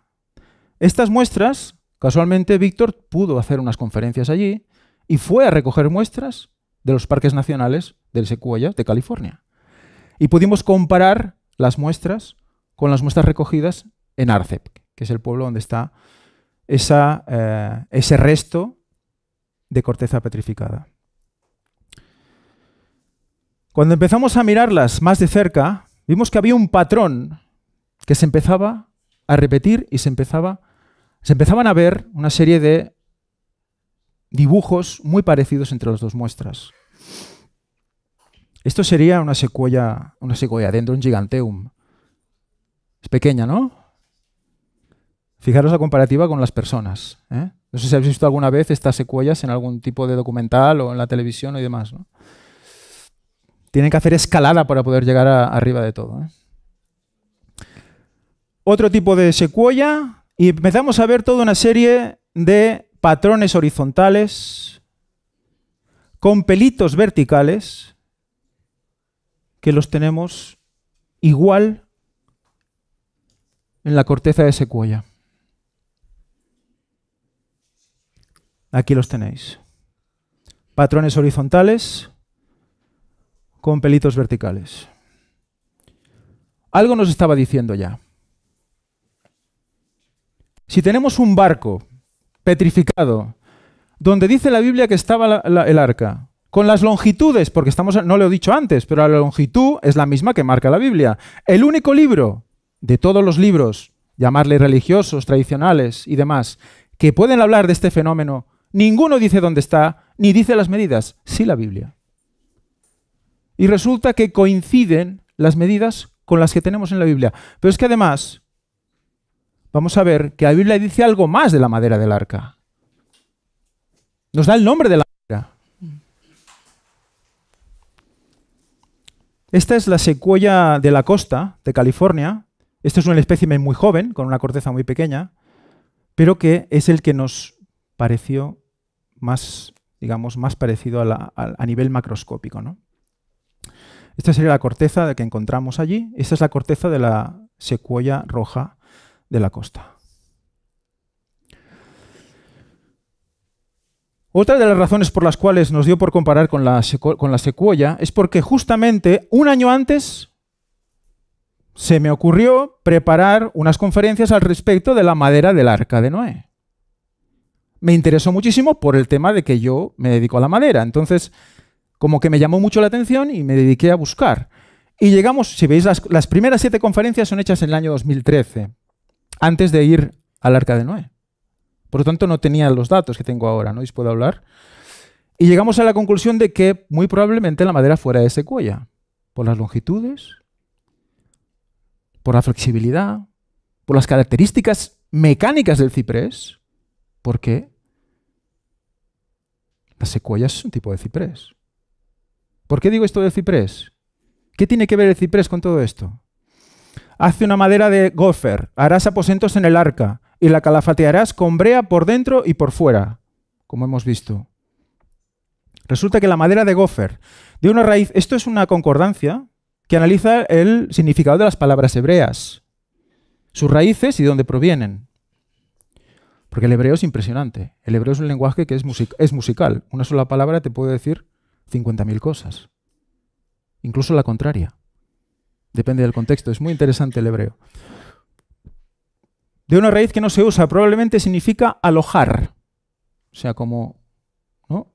Estas muestras, casualmente Víctor pudo hacer unas conferencias allí y fue a recoger muestras de los parques nacionales del secuoya de California. Y pudimos comparar las muestras con las muestras recogidas en Arcep, que es el pueblo donde está ese resto de corteza petrificada. Cuando empezamos a mirarlas más de cerca, vimos que había un patrón que se empezaba a repetir y se empezaban a ver una serie de dibujos muy parecidos entre las dos muestras. Esto sería una secuoya Dendron giganteum. Es pequeña, ¿no? Fijaros la comparativa con las personas, ¿eh? No sé si habéis visto alguna vez estas secuoyas en algún tipo de documental o en la televisión y demás, ¿no? Tienen que hacer escalada para poder llegar arriba de todo, ¿eh? Otro tipo de secuoya, y empezamos a ver toda una serie de patrones horizontales con pelitos verticales que los tenemos igual en la corteza de secuoya. Aquí los tenéis. Patrones horizontales con pelitos verticales. Algo nos estaba diciendo ya. Si tenemos un barco petrificado, donde dice la Biblia que estaba el arca, con las longitudes, porque no lo he dicho antes, pero la longitud es la misma que marca la Biblia. El único libro de todos los libros, llamarle religiosos, tradicionales y demás, que pueden hablar de este fenómeno, ninguno dice dónde está, ni dice las medidas, sí la Biblia. Y resulta que coinciden las medidas con las que tenemos en la Biblia. Pero es que además, vamos a ver que la Biblia dice algo más de la madera del arca. Nos da el nombre de la madera. Esta es la secuoya de la costa de California. Este es un espécimen muy joven, con una corteza muy pequeña, pero que es el que nos pareció más, digamos, más parecido a nivel macroscópico, ¿no? Esta sería la corteza que encontramos allí. Esta es la corteza de la secuoya roja de la costa. Otra de las razones por las cuales nos dio por comparar con la secuoya es porque justamente un año antes se me ocurrió preparar unas conferencias al respecto de la madera del arca de Noé. Me interesó muchísimo por el tema de que yo me dedico a la madera. Entonces, como que me llamó mucho la atención y me dediqué a buscar. Y llegamos, si veis, las primeras 7 conferencias son hechas en el año 2013, antes de ir al arca de Noé. Por lo tanto, no tenía los datos que tengo ahora, ¿no? Y os puedo hablar. Y llegamos a la conclusión de que muy probablemente la madera fuera de secuoya, por las longitudes, por la flexibilidad, por las características mecánicas del ciprés, porque la secuoya es un tipo de ciprés. ¿Por qué digo esto del ciprés? ¿Qué tiene que ver el ciprés con todo esto? Hace una madera de gofer, harás aposentos en el arca y la calafatearás con brea por dentro y por fuera, como hemos visto. Resulta que la madera de gofer, de una raíz, esto es una concordancia que analiza el significado de las palabras hebreas, sus raíces y de dónde provienen. Porque el hebreo es impresionante. El hebreo es un lenguaje que es musical. Una sola palabra te puede decir 50.000 cosas. Incluso la contraria. Depende del contexto. Es muy interesante el hebreo. De una raíz que no se usa, probablemente significa alojar. O sea, como, ¿no?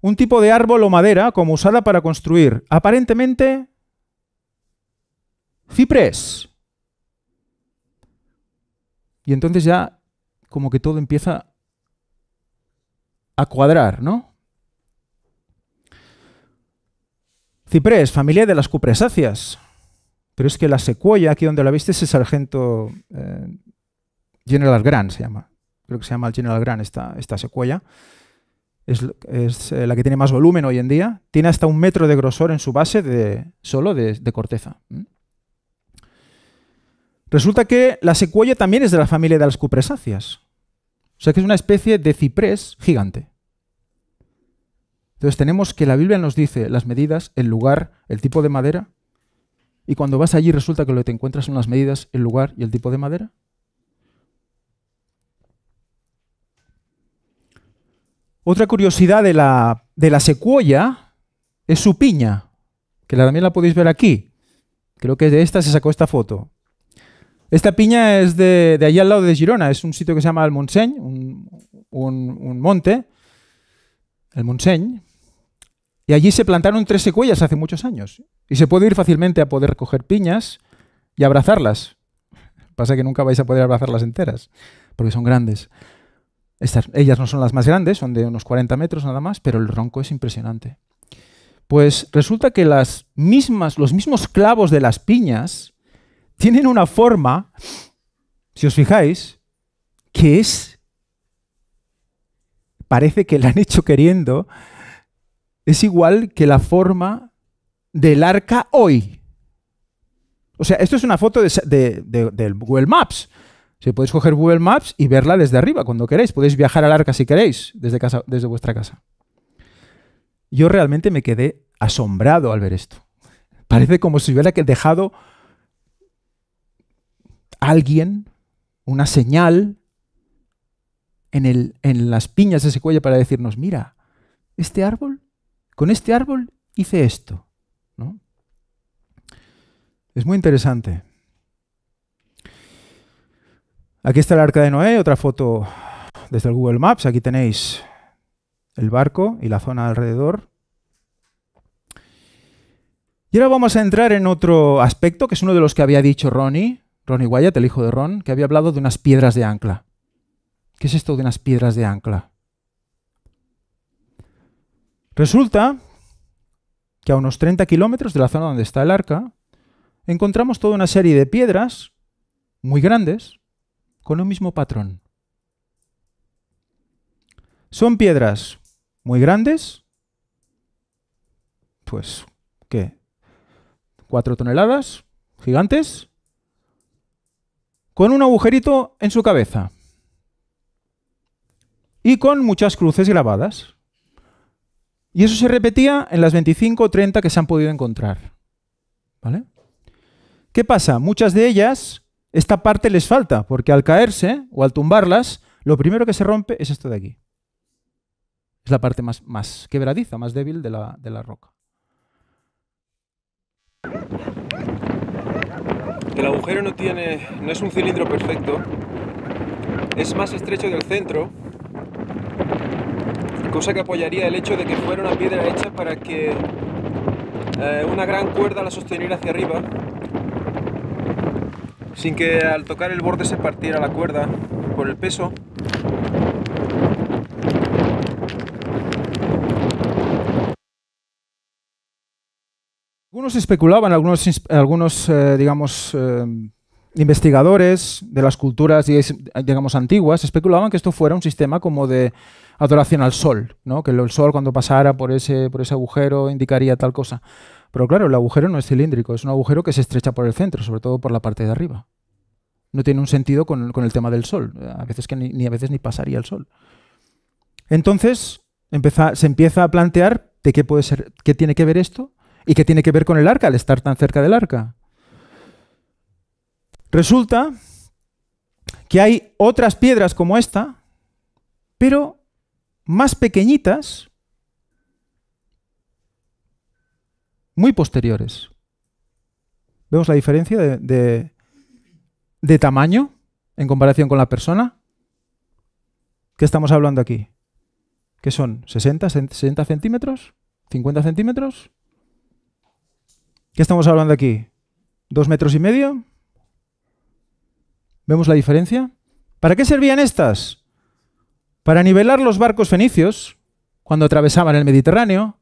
Un tipo de árbol o madera como usada para construir. Aparentemente, ciprés. Y entonces ya como que todo empieza a cuadrar, ¿no? Ciprés, familia de las cupresáceas. Pero es que la secuoya, aquí donde la viste, es el sargento General Grant, se llama. Creo que se llama el General Grant esta secuoya. Es la que tiene más volumen hoy en día. Tiene hasta 1 metro de grosor en su base solo de corteza. Resulta que la secuoya también es de la familia de las cupresáceas. O sea que es una especie de ciprés gigante. Entonces tenemos que la Biblia nos dice las medidas, el lugar, el tipo de madera. Y cuando vas allí resulta que lo que te encuentras son las medidas, el lugar y el tipo de madera. Otra curiosidad de la secuoya es su piña, que también la podéis ver aquí. Creo que de esta se sacó esta foto. Esta piña es de allí al lado de Girona, es un sitio que se llama el Montseny, un monte, el Montseny, y allí se plantaron 3 secuoyas hace muchos años. Y se puede ir fácilmente a poder coger piñas y abrazarlas. Pasa que nunca vais a poder abrazarlas enteras, porque son grandes. Ellas no son las más grandes, son de unos 40 metros nada más, pero el ronco es impresionante. Pues resulta que los mismos clavos de las piñas tienen una forma, si os fijáis, que parece que la han hecho queriendo, es igual que la forma del arca hoy. O sea, esto es una foto del Google Maps. Si podéis coger Google Maps y verla desde arriba cuando queréis. Podéis viajar al arca si queréis, desde vuestra casa. Yo realmente me quedé asombrado al ver esto. Parece como si hubiera dejado alguien una señal en las piñas de ese cuello para decirnos, mira, con este árbol hice esto, ¿no? Es muy interesante. Aquí está el arca de Noé, otra foto desde el Google Maps. Aquí tenéis el barco y la zona alrededor. Y ahora vamos a entrar en otro aspecto, que es uno de los que había dicho Ronnie Wyatt, el hijo de Ron, que había hablado de unas piedras de ancla. ¿Qué es esto de unas piedras de ancla? Resulta que a unos 30 kilómetros de la zona donde está el arca, encontramos toda una serie de piedras muy grandes con un mismo patrón. Son piedras muy grandes, pues, ¿qué? 4 toneladas, gigantes, con un agujerito en su cabeza y con muchas cruces grabadas. Y eso se repetía en las 25 o 30 que se han podido encontrar. ¿Vale? ¿Qué pasa? Muchas de ellas, esta parte les falta, porque al caerse o al tumbarlas, lo primero que se rompe es esto de aquí. Es la parte más quebradiza, más débil de la roca. El agujero no es un cilindro perfecto, es más estrecho del centro, cosa que apoyaría el hecho de que fuera una piedra hecha para que una gran cuerda la sosteniera hacia arriba, sin que al tocar el borde se partiera la cuerda por el peso. Algunos especulaban, algunos investigadores de las culturas, digamos, antiguas, especulaban que esto fuera un sistema como de adoración al sol, ¿no? Que el sol cuando pasara por ese agujero indicaría tal cosa. Pero claro, el agujero no es cilíndrico, es un agujero que se estrecha por el centro, sobre todo por la parte de arriba. No tiene un sentido con el tema del sol, a veces que a veces ni pasaría el sol. Entonces se empieza a plantear de qué puede ser, qué tiene que ver esto y qué tiene que ver con el arca al estar tan cerca del arca. Resulta que hay otras piedras como esta, pero más pequeñitas, muy posteriores. ¿Vemos la diferencia de tamaño en comparación con la persona? ¿Qué estamos hablando aquí? ¿Qué son? ¿60 centímetros? ¿50 centímetros? ¿Qué estamos hablando aquí? ¿2,5 metros? ¿Vemos la diferencia? ¿Para qué servían estas? Para nivelar los barcos fenicios cuando atravesaban el Mediterráneo.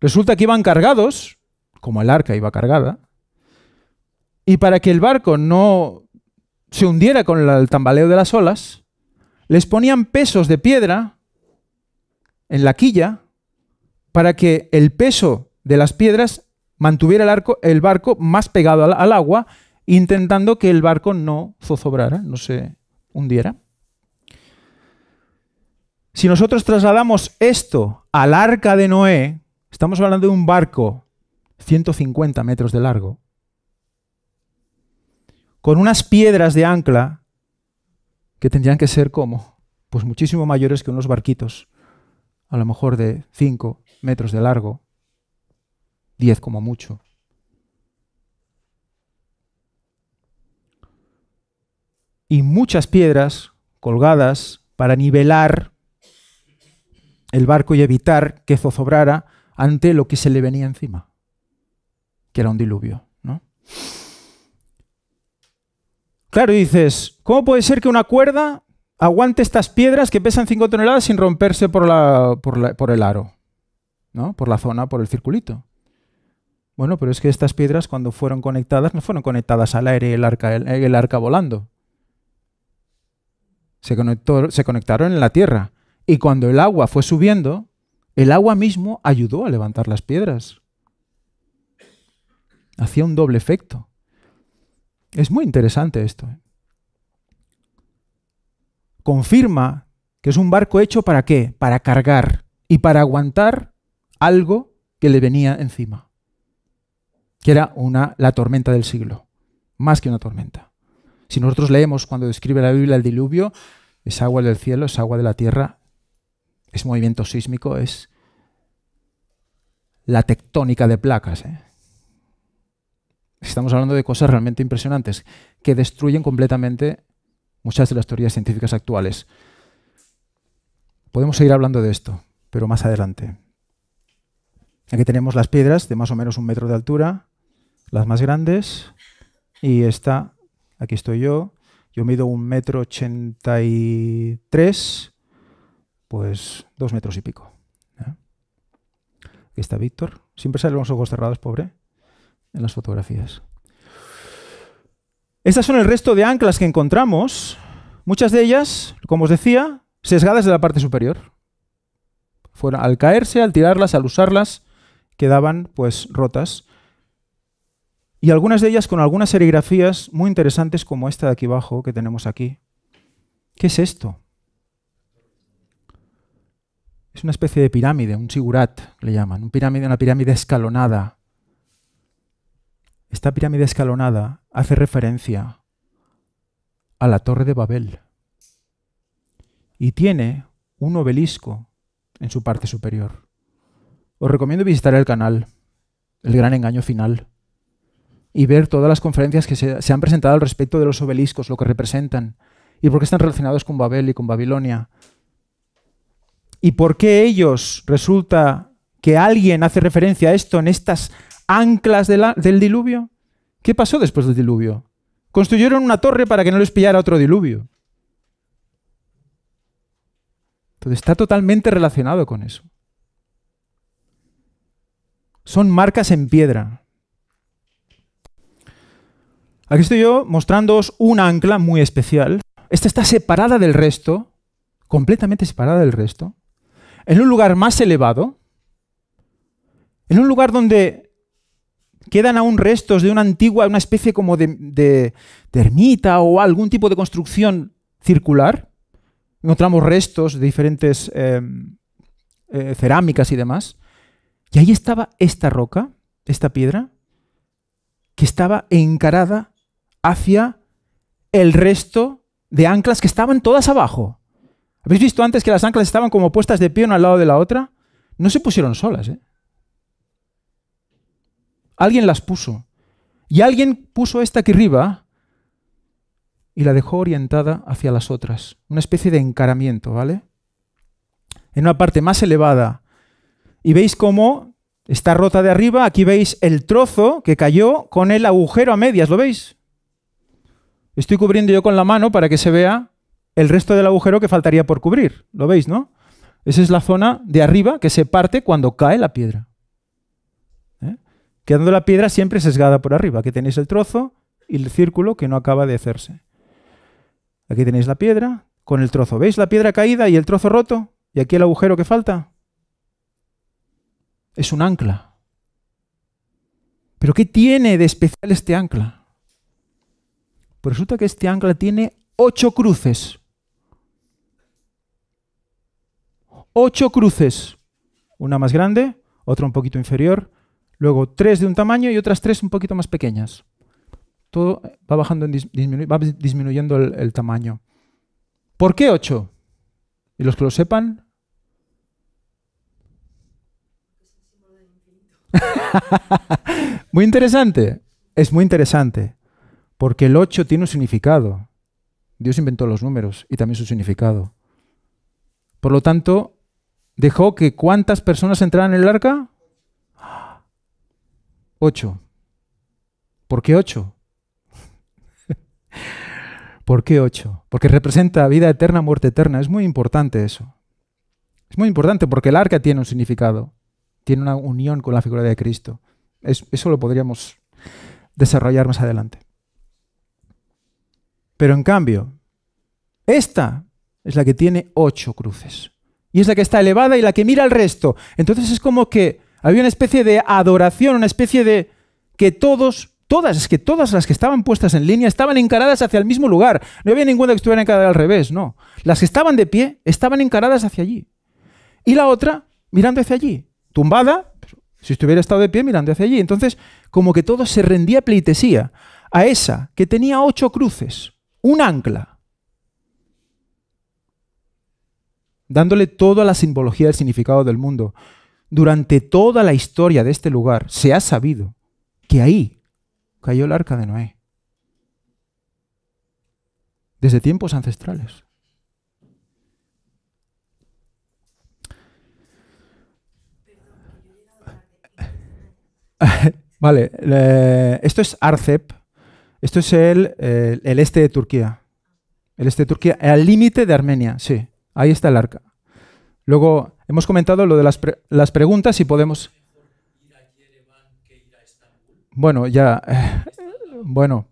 Resulta que iban cargados, como el arca iba cargada, y para que el barco no se hundiera con el tambaleo de las olas, les ponían pesos de piedra en la quilla para que el peso de las piedras mantuviera el barco más pegado al agua, intentando que el barco no zozobrara, no se hundiera. Si nosotros trasladamos esto al arca de Noé, estamos hablando de un barco 150 metros de largo, con unas piedras de ancla que tendrían que ser como, pues muchísimo mayores que unos barquitos, a lo mejor de 5 metros de largo, 10 como mucho. Y muchas piedras colgadas para nivelar el barco y evitar que zozobrara ante lo que se le venía encima, que era un diluvio, ¿no? Claro, y dices, ¿cómo puede ser que una cuerda aguante estas piedras que pesan 5 toneladas sin romperse por el aro? ¿no? Por la zona, por el circulito. Bueno, pero es que estas piedras cuando fueron conectadas, no fueron conectadas al aire y el arca volando. Se conectaron en la tierra. Y cuando el agua fue subiendo, el agua mismo ayudó a levantar las piedras. Hacía un doble efecto. Es muy interesante esto. Confirma que es un barco hecho ¿para qué? Para cargar y para aguantar algo que le venía encima. Que era la tormenta del siglo. Más que una tormenta. Si nosotros leemos cuando describe la Biblia el diluvio, es agua del cielo, es agua de la tierra, es movimiento sísmico, es la tectónica de placas. Estamos hablando de cosas realmente impresionantes que destruyen completamente muchas de las teorías científicas actuales. Podemos seguir hablando de esto, pero más adelante. Aquí tenemos las piedras de más o menos 1 metro de altura, las más grandes, y esta, aquí estoy yo mido 1,83 m, pues 2 metros y pico. Aquí está Víctor, siempre sale con los ojos cerrados, pobre, en las fotografías. Estas son el resto de anclas que encontramos, muchas de ellas, como os decía, sesgadas de la parte superior. Al caerse, al tirarlas, al usarlas, quedaban pues rotas. Y algunas de ellas con algunas serigrafías muy interesantes como esta de aquí abajo que tenemos aquí. ¿Qué es esto? Es una especie de pirámide, un sigurat le llaman, una pirámide escalonada. Esta pirámide escalonada hace referencia a la Torre de Babel y tiene un obelisco en su parte superior. Os recomiendo visitar el canal, El Gran Engaño Final, y ver todas las conferencias que se han presentado al respecto de los obeliscos, lo que representan, y por qué están relacionados con Babel y con Babilonia. Y por qué ellos, resulta que alguien hace referencia a esto en estas anclas del diluvio. ¿Qué pasó después del diluvio? Construyeron una torre para que no les pillara otro diluvio. Entonces está totalmente relacionado con eso. Son marcas en piedra. Aquí estoy yo mostrándoos una ancla muy especial. Esta está separada del resto, completamente separada del resto, en un lugar más elevado, en un lugar donde quedan aún restos de una especie como de ermita o algún tipo de construcción circular. Encontramos restos de diferentes cerámicas y demás. Y ahí estaba esta roca, esta piedra, que estaba encarada hacia el resto de anclas que estaban todas abajo. ¿Habéis visto antes que las anclas estaban como puestas de pie una al lado de la otra? No se pusieron solas, ¿eh? Alguien las puso. Y alguien puso esta aquí arriba y la dejó orientada hacia las otras. Una especie de encaramiento, ¿vale? En una parte más elevada. Y veis cómo está rota de arriba. Aquí veis el trozo que cayó con el agujero a medias. ¿Lo veis? Estoy cubriendo yo con la mano para que se vea el resto del agujero que faltaría por cubrir. ¿Lo veis, no? Esa es la zona de arriba que se parte cuando cae la piedra. Quedando la piedra siempre sesgada por arriba. Aquí tenéis el trozo y el círculo que no acaba de hacerse. Aquí tenéis la piedra con el trozo. ¿Veis la piedra caída y el trozo roto? Y aquí el agujero que falta. Es un ancla. ¿Pero qué tiene de especial este ancla? Pues resulta que este ancla tiene 8 cruces. 8 cruces. Una más grande, otra un poquito inferior, luego 3 de un tamaño y otras 3 un poquito más pequeñas. Todo va bajando, va disminuyendo el tamaño. ¿Por qué 8? Y los que lo sepan... Muy interesante. Es muy interesante. Porque el 8 tiene un significado. Dios inventó los números y también su significado. Por lo tanto, dejó que ¿cuántas personas entraran en el arca? 8. ¿Por qué 8? ¿Por qué 8? Porque representa vida eterna, muerte eterna. Es muy importante eso. Es muy importante porque el arca tiene un significado. tiene una unión con la figura de Cristo. Eso lo podríamos desarrollar más adelante. Pero en cambio, esta es la que tiene 8 cruces. Y es la que está elevada y la que mira al resto. Entonces es como que había una especie de adoración, una especie de que todas las que estaban puestas en línea estaban encaradas hacia el mismo lugar. No había ninguna que estuviera encarada al revés, no. Las que estaban de pie estaban encaradas hacia allí. Y la otra mirando hacia allí, tumbada, si estuviera estado de pie mirando hacia allí. Entonces, como que todo se rendía pleitesía a esa que tenía 8 cruces, un ancla, dándole toda la simbología del significado del mundo. Durante toda la historia de este lugar se ha sabido que ahí cayó el arca de Noé. Desde tiempos ancestrales. Vale, esto es Arcep. Esto es el este de Turquía. El este de Turquía, al límite de Armenia, sí. Ahí está el arca. Luego hemos comentado lo de las preguntas y podemos... Bueno, ya... bueno,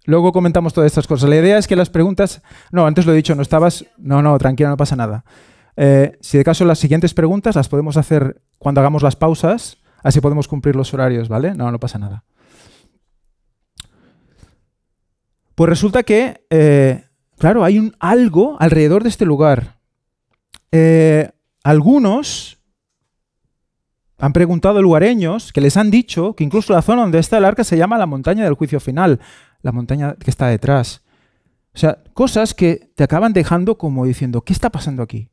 luego comentamos todas estas cosas. La idea es que las preguntas... No, antes lo he dicho, no estabas... No, tranquila, no pasa nada. Si de caso las siguientes preguntas las podemos hacer cuando hagamos las pausas, así podemos cumplir los horarios, ¿vale? No pasa nada. Pues resulta que, claro, hay algo alrededor de este lugar. Algunos han preguntado a lugareños que les han dicho que incluso la zona donde está el arca se llama la montaña del juicio final, la montaña que está detrás. O sea, cosas que te acaban dejando como diciendo, ¿qué está pasando aquí?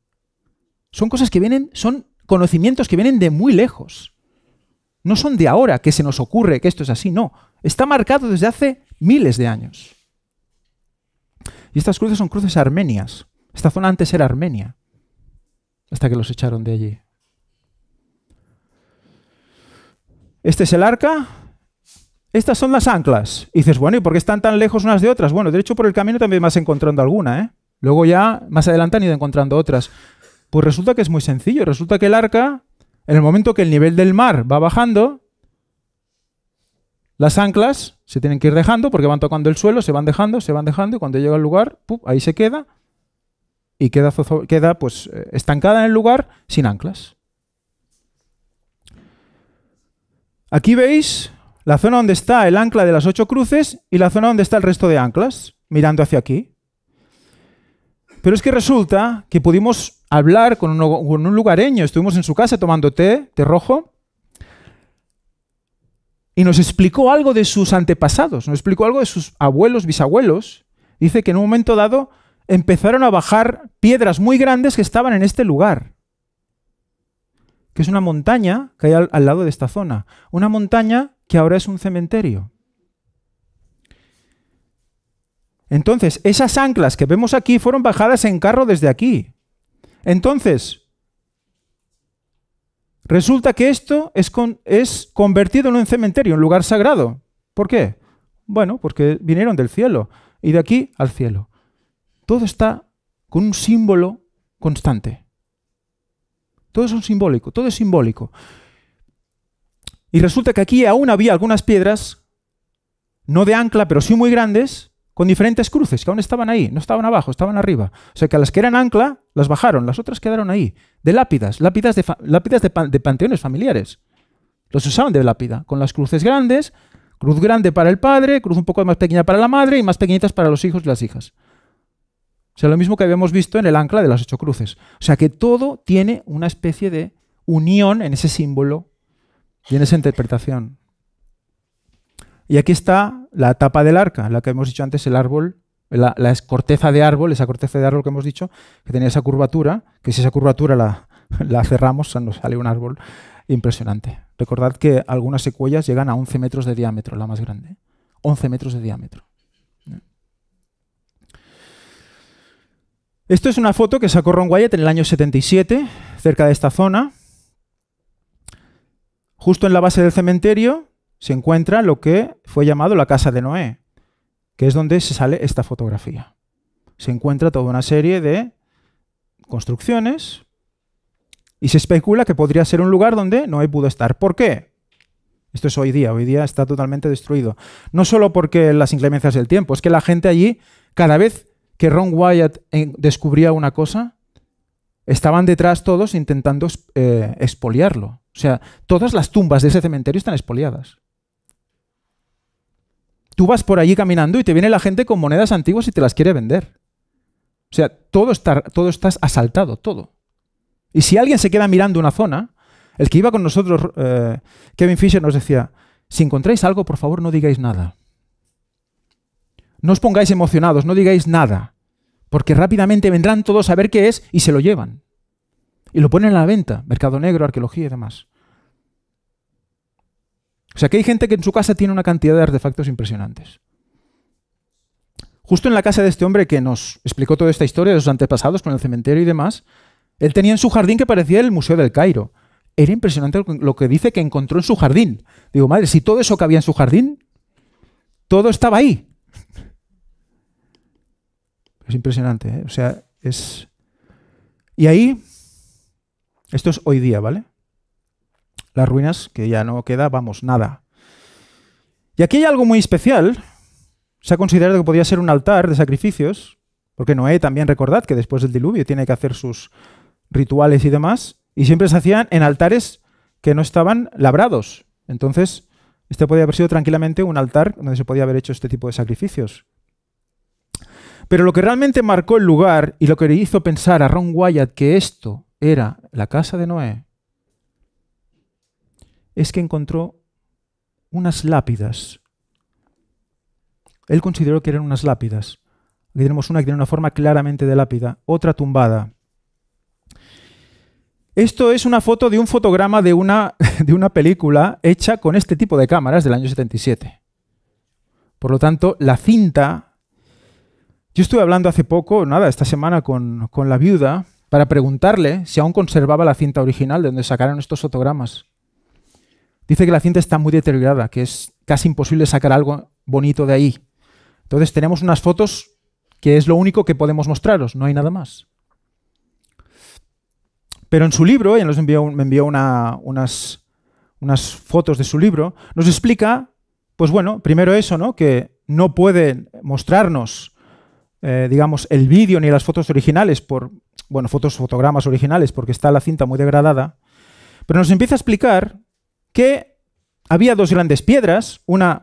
Son cosas que vienen, son conocimientos que vienen de muy lejos. No son de ahora que se nos ocurre que esto es así, no. Está marcado desde hace miles de años. Y estas cruces son cruces armenias. Esta zona antes era Armenia, hasta que los echaron de allí. Este es el arca. Estas son las anclas. Y dices, bueno, ¿y por qué están tan lejos unas de otras? Bueno, de hecho por el camino también vas encontrando alguna, ¿eh? Luego ya, más adelante han ido encontrando otras. Pues resulta que es muy sencillo. Resulta que el arca, en el momento que el nivel del mar va bajando, las anclas se tienen que ir dejando porque van tocando el suelo, se van dejando, y cuando llega al lugar, ¡pum!, ahí se queda y queda pues estancada en el lugar sin anclas. Aquí veis la zona donde está el ancla de las 8 cruces y la zona donde está el resto de anclas, mirando hacia aquí. Pero es que resulta que pudimos hablar con un lugareño, estuvimos en su casa tomando té rojo, y nos explicó algo de sus antepasados, nos explicó algo de sus abuelos, bisabuelos. Dice que en un momento dado empezaron a bajar piedras muy grandes que estaban en este lugar, que es una montaña que hay al lado de esta zona. Una montaña que ahora es un cementerio. Entonces, esas anclas que vemos aquí fueron bajadas en carro desde aquí. Entonces, resulta que esto es convertido en un cementerio, un lugar sagrado. ¿Por qué? Bueno, porque vinieron del cielo y de aquí al cielo. Todo está con un símbolo constante. Todo es simbólico, todo es simbólico. Y resulta que aquí aún había algunas piedras, no de ancla, pero sí muy grandes, con diferentes cruces, que aún estaban ahí, no estaban abajo, estaban arriba. O sea que a las que eran ancla, las bajaron, las otras quedaron ahí. De lápidas de panteones familiares. Los usaban de lápida, con las cruces grandes, cruz grande para el padre, cruz un poco más pequeña para la madre y más pequeñitas para los hijos y las hijas. O sea, lo mismo que habíamos visto en el ancla de las 8 cruces. O sea que todo tiene una especie de unión en ese símbolo y en esa interpretación. Y aquí está la tapa del arca, la que hemos dicho antes, el árbol, la corteza de árbol, esa corteza de árbol que hemos dicho, que tenía esa curvatura, que si esa curvatura la cerramos, nos sale un árbol impresionante. Recordad que algunas secuoyas llegan a 11 metros de diámetro, la más grande. 11 metros de diámetro. Esto es una foto que sacó Ron Wyatt en el año 77, cerca de esta zona. Justo en la base del cementerio se encuentra lo que fue llamado la casa de Noé, que es donde se sale esta fotografía. Se encuentra toda una serie de construcciones Y se especula que podría ser un lugar donde Noé pudo estar. ¿Por qué? Esto es hoy día está totalmente destruido. No solo porque las inclemencias del tiempo, es que la gente allí, cada vez que Ron Wyatt descubría una cosa, estaban detrás todos intentando expoliarlo. O sea, todas las tumbas de ese cementerio están expoliadas. Tú vas por allí caminando y te viene la gente con monedas antiguas y te las quiere vender. O sea, todo está asaltado, todo. Y si alguien se queda mirando una zona, el que iba con nosotros, Kevin Fisher, nos decía, si encontráis algo, por favor, no digáis nada. No os pongáis emocionados, no digáis nada, porque rápidamente vendrán todos a ver qué es y se lo llevan. Y lo ponen a la venta, mercado negro, arqueología y demás. O sea que hay gente que en su casa tiene una cantidad de artefactos impresionantes. Justo en la casa de este hombre que nos explicó toda esta historia de sus antepasados con el cementerio y demás, él tenía en su jardín que parecía el Museo del Cairo. Era impresionante lo que dice que encontró en su jardín. Digo, madre, si todo eso cabía en su jardín, todo estaba ahí. Es impresionante, ¿eh? O sea, es... Y ahí, esto es hoy día, ¿vale? Las ruinas, que ya no queda, vamos, nada. Y aquí hay algo muy especial. Se ha considerado que podía ser un altar de sacrificios, porque Noé también, recordad, que después del diluvio tiene que hacer sus rituales y demás, y siempre se hacían en altares que no estaban labrados. Entonces, este podía haber sido tranquilamente un altar donde se podía haber hecho este tipo de sacrificios. Pero lo que realmente marcó el lugar y lo que le hizo pensar a Ron Wyatt que esto era la casa de Noé, es que encontró unas lápidas. Él consideró que eran unas lápidas. Aquí tenemos una que tiene una forma claramente de lápida, otra tumbada. Esto es una foto de un fotograma de una película hecha con este tipo de cámaras del año 77. Por lo tanto, la cinta... Yo estuve hablando hace poco, esta semana con la viuda, para preguntarle si aún conservaba la cinta original de donde sacaron estos fotogramas. Dice que la cinta está muy deteriorada, que es casi imposible sacar algo bonito de ahí. Entonces tenemos unas fotos que es lo único que podemos mostraros, no hay nada más. Pero en su libro, ella me envió unas fotos de su libro, nos explica, pues bueno, primero eso, ¿no? Que no puede mostrarnos, digamos, el vídeo ni las fotos originales, fotogramas originales, porque está la cinta muy degradada, pero nos empieza a explicar que había dos grandes piedras, una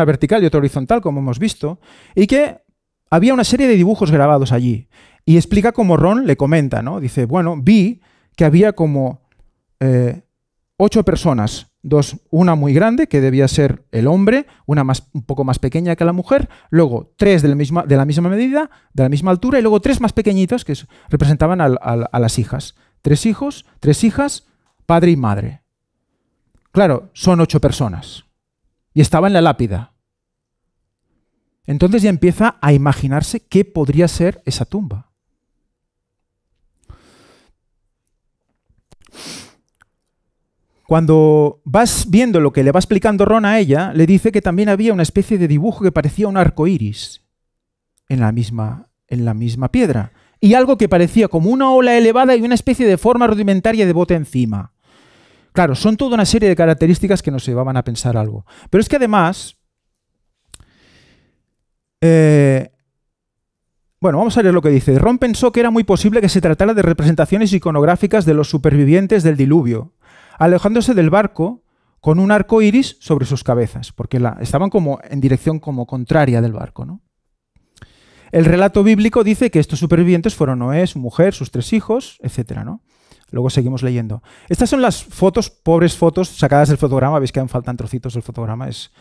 vertical y otra horizontal, como hemos visto, y que había una serie de dibujos grabados allí. Y explica cómo Ron le comenta, ¿no? Dice, bueno, vi que había como 8 personas, una muy grande, que debía ser el hombre, una un poco más pequeña que la mujer, luego 3 de la misma medida, de la misma altura, y luego 3 más pequeñitos que representaban a las hijas. 3 hijos, 3 hijas, padre y madre. Claro, son 8 personas. Y estaba en la lápida. Entonces ya empieza a imaginarse qué podría ser esa tumba. Cuando vas viendo lo que le va explicando Ron a ella, le dice que también había una especie de dibujo que parecía un arco iris en la misma piedra. Y algo que parecía como una ola elevada y una especie de forma rudimentaria de bote encima. Claro, son toda una serie de características que nos llevaban a pensar algo. Pero es que además... vamos a leer lo que dice. Ron pensó que era muy posible que se tratara de representaciones iconográficas de los supervivientes del diluvio, alejándose del barco con un arco iris sobre sus cabezas, porque estaban como en dirección como contraria del barco, ¿no? El relato bíblico dice que estos supervivientes fueron Noé, su mujer, sus 3 hijos, etc., ¿no? Luego seguimos leyendo. Estas son las fotos, pobres fotos sacadas del fotograma. Veis que aún faltan trocitos del fotograma, es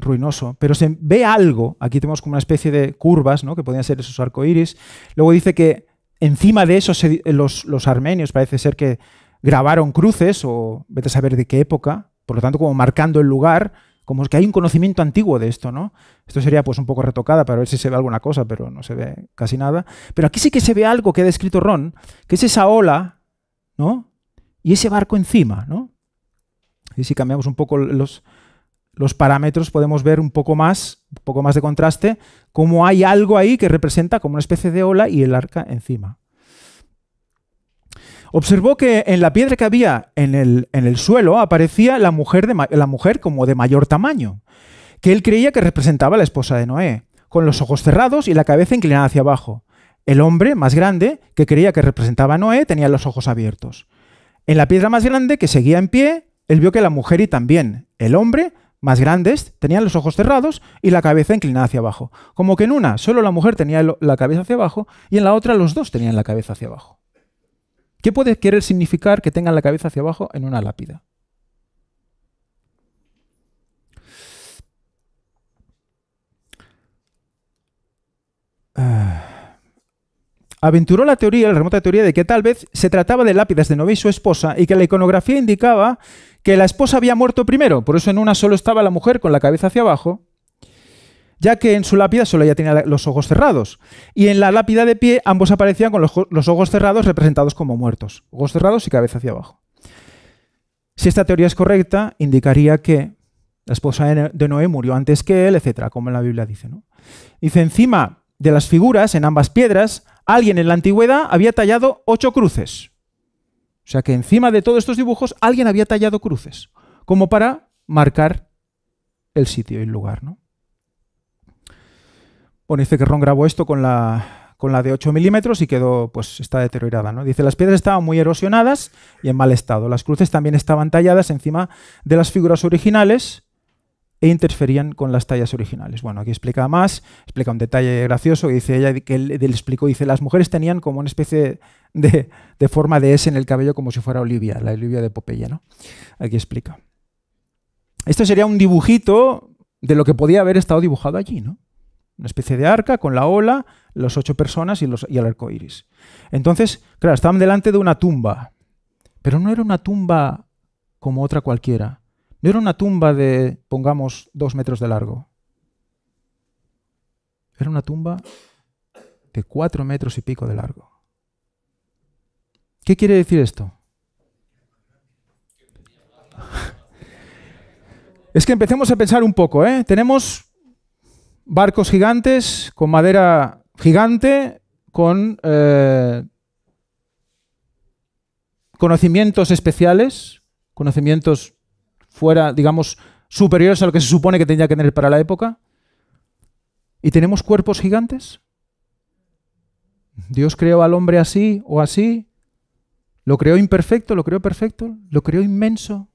ruinoso. Pero se ve algo. Aquí tenemos como una especie de curvas, ¿no? Que podrían ser esos arcoíris. Luego dice que encima de eso los armenios parece ser que grabaron cruces, o vete a saber de qué época, por lo tanto como marcando el lugar, como que hay un conocimiento antiguo de esto, ¿no? Esto sería pues un poco retocada para ver si se ve alguna cosa, pero no se ve casi nada. Pero aquí sí que se ve algo que ha descrito Ron, que es esa ola, ¿no? Y ese barco encima, ¿no? Y si cambiamos un poco los parámetros, podemos ver un poco más de contraste, cómo hay algo ahí que representa como una especie de ola y el arca encima. Observó que en la piedra que había en el suelo aparecía la mujer como de mayor tamaño, que él creía que representaba a la esposa de Noé, con los ojos cerrados y la cabeza inclinada hacia abajo. El hombre más grande, que creía que representaba a Noé, tenía los ojos abiertos. En la piedra más grande, que seguía en pie, él vio que la mujer y también el hombre más grandes tenían los ojos cerrados y la cabeza inclinada hacia abajo. Como que en una solo la mujer tenía la cabeza hacia abajo y en la otra los dos tenían la cabeza hacia abajo. ¿Qué puede querer significar que tengan la cabeza hacia abajo en una lápida? Aventuró la remota teoría de que tal vez se trataba de lápidas de Noé y su esposa y que la iconografía indicaba que la esposa había muerto primero, por eso en una solo estaba la mujer con la cabeza hacia abajo, ya que en su lápida solo ella tenía los ojos cerrados. Y en la lápida de pie ambos aparecían con los ojos cerrados representados como muertos, ojos cerrados y cabeza hacia abajo. Si esta teoría es correcta, indicaría que la esposa de Noé murió antes que él, etcétera, como en la Biblia dice, ¿no? Dice, encima de las figuras, en ambas piedras, alguien en la antigüedad había tallado 8 cruces. O sea que encima de todos estos dibujos, alguien había tallado cruces, como para marcar el sitio y el lugar, ¿no? Bueno, dice que Ron grabó esto con la de 8 milímetros y quedó, pues está deteriorada, ¿no? Dice, las piedras estaban muy erosionadas y en mal estado. Las cruces también estaban talladas encima de las figuras originales e interferían con las tallas originales. Bueno, aquí explica más, explica un detalle gracioso, que dice ella, que él explicó, dice, las mujeres tenían como una especie de forma de S en el cabello como si fuera Olivia, la Olivia de Popeye, ¿no? Aquí explica. Esto sería un dibujito de lo que podía haber estado dibujado allí, ¿no? Una especie de arca con la ola, las 8 personas y el arco iris. Entonces, claro, estaban delante de una tumba, pero no era una tumba como otra cualquiera. No era una tumba de, pongamos, 2 metros de largo. Era una tumba de 4 metros y pico de largo. ¿Qué quiere decir esto? Es que empecemos a pensar un poco, ¿eh? Tenemos barcos gigantes con madera gigante, con conocimientos especiales, conocimientos fuera, digamos, superiores a lo que se supone que tenía que tener para la época. ¿Y tenemos cuerpos gigantes? ¿Dios creó al hombre así o así? ¿Lo creó imperfecto? ¿Lo creó perfecto? ¿Lo creó inmenso?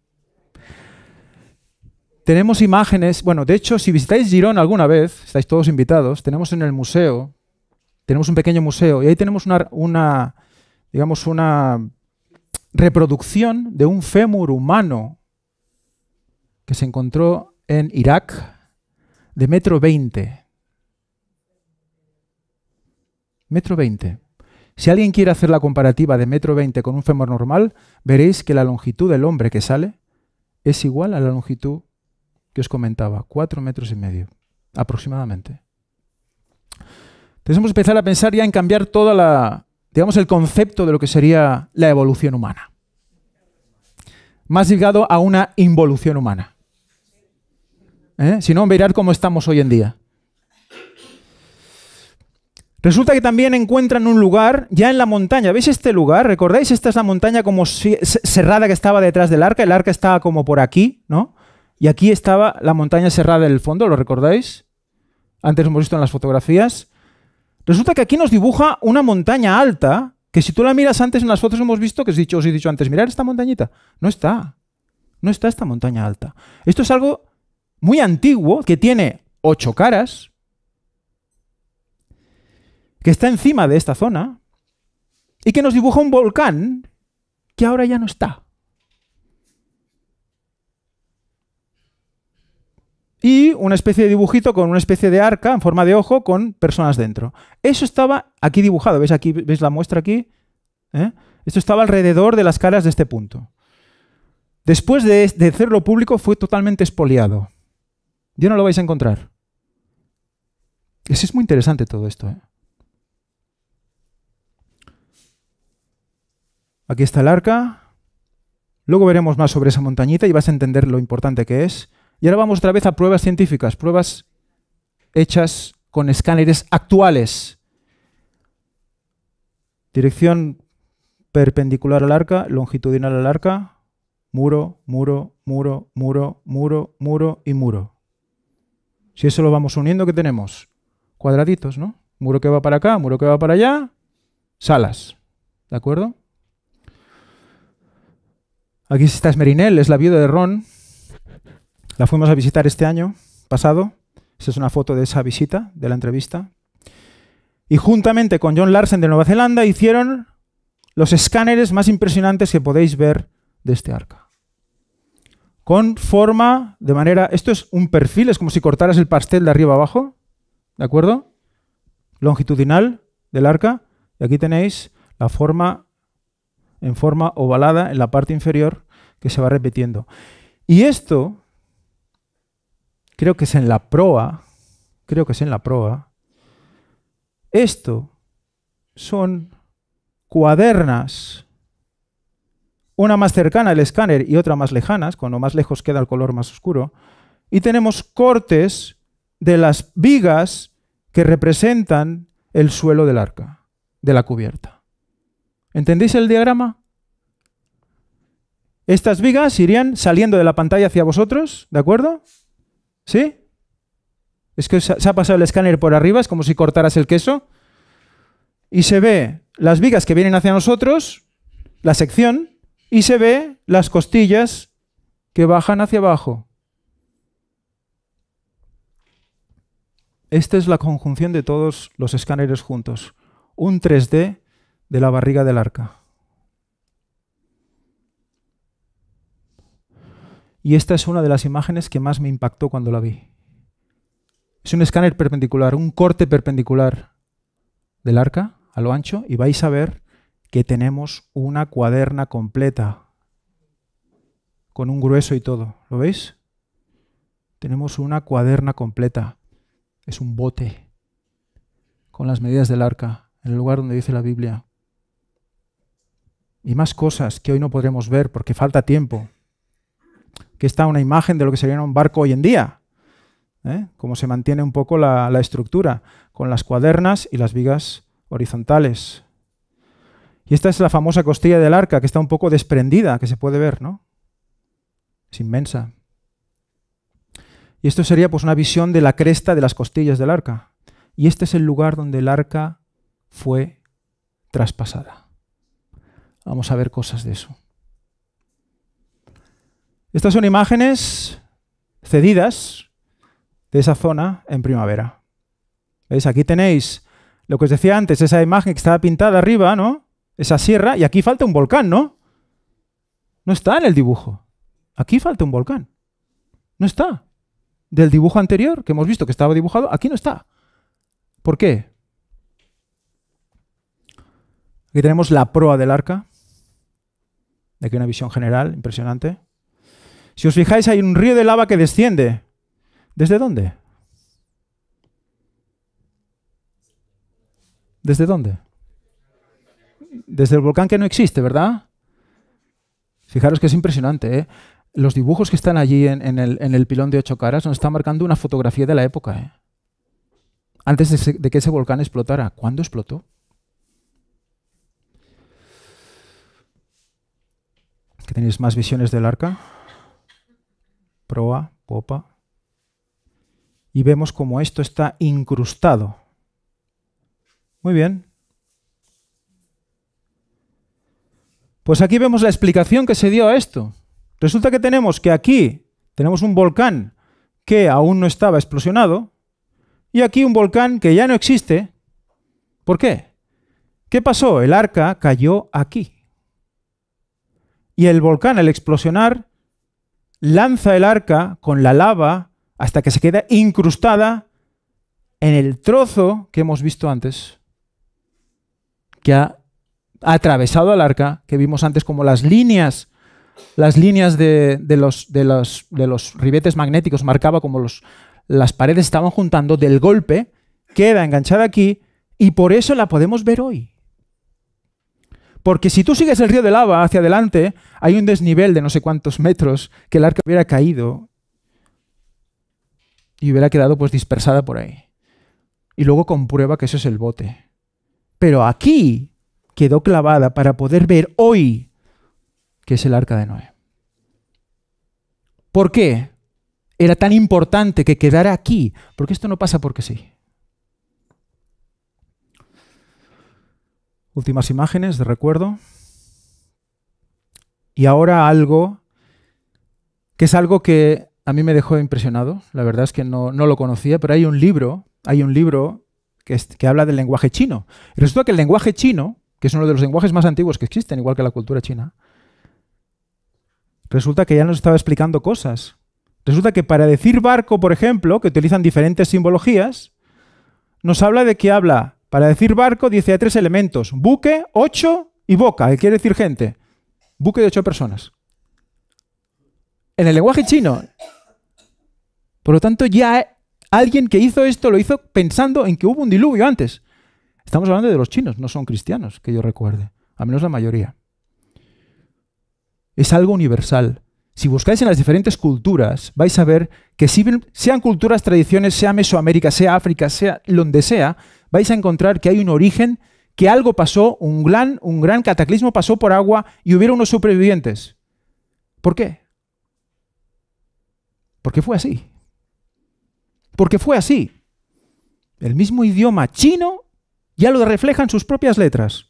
Tenemos imágenes, bueno, de hecho, si visitáis Girona alguna vez, estáis todos invitados, tenemos en el museo, tenemos un pequeño museo, y ahí tenemos una reproducción de un fémur humano que se encontró en Irak de 1,20 m. 1,20 m. Si alguien quiere hacer la comparativa de 1,20 m con un fémur normal, veréis que la longitud del hombre que sale es igual a la longitud que os comentaba, 4,5 metros aproximadamente. Entonces hemos empezado a pensar ya en cambiar toda el concepto de lo que sería la evolución humana. Más ligado a una involución humana. Si no, mirad cómo estamos hoy en día. Resulta que también encuentran un lugar ya en la montaña. ¿Veis este lugar? ¿Recordáis? Esta es la montaña como cerrada que estaba detrás del arca. El arca estaba como por aquí, ¿no? Y aquí estaba la montaña cerrada en el fondo, ¿lo recordáis? Antes hemos visto en las fotografías. Resulta que aquí nos dibuja una montaña alta, que si tú la miras antes en las fotos hemos visto, que os he dicho antes, mirad esta montañita. No está. No está esta montaña alta. Esto es algo muy antiguo, que tiene 8 caras, que está encima de esta zona, y que nos dibuja un volcán que ahora ya no está. Y una especie de dibujito con una especie de arca en forma de ojo con personas dentro. Eso estaba aquí dibujado. ¿Veis aquí? ¿Veis la muestra aquí? Esto estaba alrededor de las caras de este punto. Después de hacerlo público fue totalmente expoliado. Ya no lo vais a encontrar. Es muy interesante todo esto. Aquí está el arca. Luego veremos más sobre esa montañita y vas a entender lo importante que es. Y ahora vamos otra vez a pruebas científicas, pruebas hechas con escáneres actuales. Dirección perpendicular al arca, longitudinal al arca, muro, muro, muro, muro, muro, muro y muro. Si eso lo vamos uniendo, ¿qué tenemos? Cuadraditos, ¿no? Muro que va para acá, muro que va para allá, salas. ¿De acuerdo? Aquí está Esmerinel, es la viuda de Ron. La fuimos a visitar este año pasado. Esta es una foto de esa visita, de la entrevista. Y juntamente con John Larsen de Nueva Zelanda hicieron los escáneres más impresionantes que podéis ver de este arca. Con forma de manera... Esto es un perfil, es como si cortaras el pastel de arriba abajo. ¿De acuerdo? Longitudinal del arca. Y aquí tenéis la forma en forma ovalada en la parte inferior que se va repitiendo. Y esto, creo que es en la proa, esto son cuadernas, una más cercana al escáner y otra más lejanas, cuando más lejos queda el color más oscuro, y tenemos cortes de las vigas que representan el suelo del arca, de la cubierta. ¿Entendéis el diagrama? Estas vigas irían saliendo de la pantalla hacia vosotros, ¿de acuerdo? ¿Sí? Es que se ha pasado el escáner por arriba, es como si cortaras el queso. Y se ve las vigas que vienen hacia nosotros, la sección, y se ve las costillas que bajan hacia abajo. Esta es la conjunción de todos los escáneres juntos. Un 3D de la barriga del arca. Y esta es una de las imágenes que más me impactó cuando la vi. Es un escáner perpendicular, un corte perpendicular del arca a lo ancho, y vais a ver que tenemos una cuaderna completa con un grueso y todo. ¿Lo veis? Tenemos una cuaderna completa. Es un bote con las medidas del arca en el lugar donde dice la Biblia. Y más cosas que hoy no podremos ver porque falta tiempo. Que está una imagen de lo que sería un barco hoy en día. Cómo se mantiene un poco la estructura, con las cuadernas y las vigas horizontales. Y esta es la famosa costilla del arca, que está un poco desprendida, que se puede ver, ¿no? Es inmensa. Y esto sería pues una visión de la cresta de las costillas del arca. Y este es el lugar donde el arca fue traspasada. Vamos a ver cosas de eso. Estas son imágenes cedidas de esa zona en primavera. ¿Veis? Aquí tenéis lo que os decía antes, esa imagen que estaba pintada arriba, ¿no? Esa sierra, y aquí falta un volcán, ¿no? No está en el dibujo. Aquí falta un volcán. No está. Del dibujo anterior, que hemos visto que estaba dibujado, aquí no está. ¿Por qué? Aquí tenemos la proa del arca. Aquí una visión general impresionante. Si os fijáis, hay un río de lava que desciende. ¿Desde dónde? ¿Desde dónde? Desde el volcán que no existe, ¿verdad? Fijaros que es impresionante, ¿eh? Los dibujos que están allí en el pilón de 8 caras nos están marcando una fotografía de la época, ¿eh? Antes de que ese volcán explotara. ¿Cuándo explotó? Aquí tenéis más visiones del arca. Proa, popa. Y vemos cómo esto está incrustado. Muy bien. Pues aquí vemos la explicación que se dio a esto. Resulta que tenemos que aquí tenemos un volcán que aún no estaba explosionado y aquí un volcán que ya no existe. ¿Por qué? ¿Qué pasó? El arca cayó aquí. Y el volcán, al explosionar, lanza el arca con la lava hasta que se queda incrustada en el trozo que hemos visto antes, que ha atravesado el arca, que vimos antes como las líneas de los ribetes magnéticos marcaba como las paredes estaban juntando, del golpe queda enganchada aquí y por eso la podemos ver hoy. Porque si tú sigues el río de lava hacia adelante, hay un desnivel de no sé cuántos metros que el arca hubiera caído y hubiera quedado pues dispersada por ahí. Y luego comprueba que eso es el bote. Pero aquí quedó clavada para poder ver hoy qué es el Arca de Noé. ¿Por qué era tan importante que quedara aquí? Porque esto no pasa porque sí. Últimas imágenes de recuerdo. Y ahora algo que es algo que a mí me dejó impresionado. La verdad es que no lo conocía, pero hay un libro que habla del lenguaje chino. Y resulta que el lenguaje chino, que es uno de los lenguajes más antiguos que existen, igual que la cultura china, resulta que ya nos estaba explicando cosas. Resulta que para decir barco, por ejemplo, que utilizan diferentes simbologías, nos habla de que para decir barco dice hay 3 elementos, buque, 8 y boca, que quiere decir gente. Buque de 8 personas. En el lenguaje chino. Por lo tanto, ya alguien que hizo esto lo hizo pensando en que hubo un diluvio antes. Estamos hablando de los chinos, no son cristianos, que yo recuerde. Al menos la mayoría. Es algo universal. Si buscáis en las diferentes culturas, vais a ver que sean culturas, tradiciones, sea Mesoamérica, sea África, sea donde sea, vais a encontrar que hay un origen, que algo pasó, un gran cataclismo pasó por agua y hubiera unos supervivientes. ¿Por qué? Porque fue así. Porque fue así. El mismo idioma chino ya lo refleja en sus propias letras.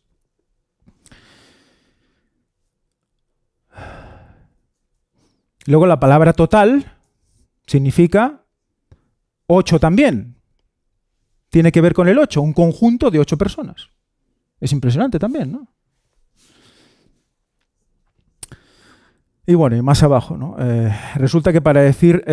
Luego la palabra total significa 8 también. Tiene que ver con el 8, un conjunto de 8 personas. Es impresionante también, ¿no? Y bueno, y más abajo, ¿no? Resulta que para decir,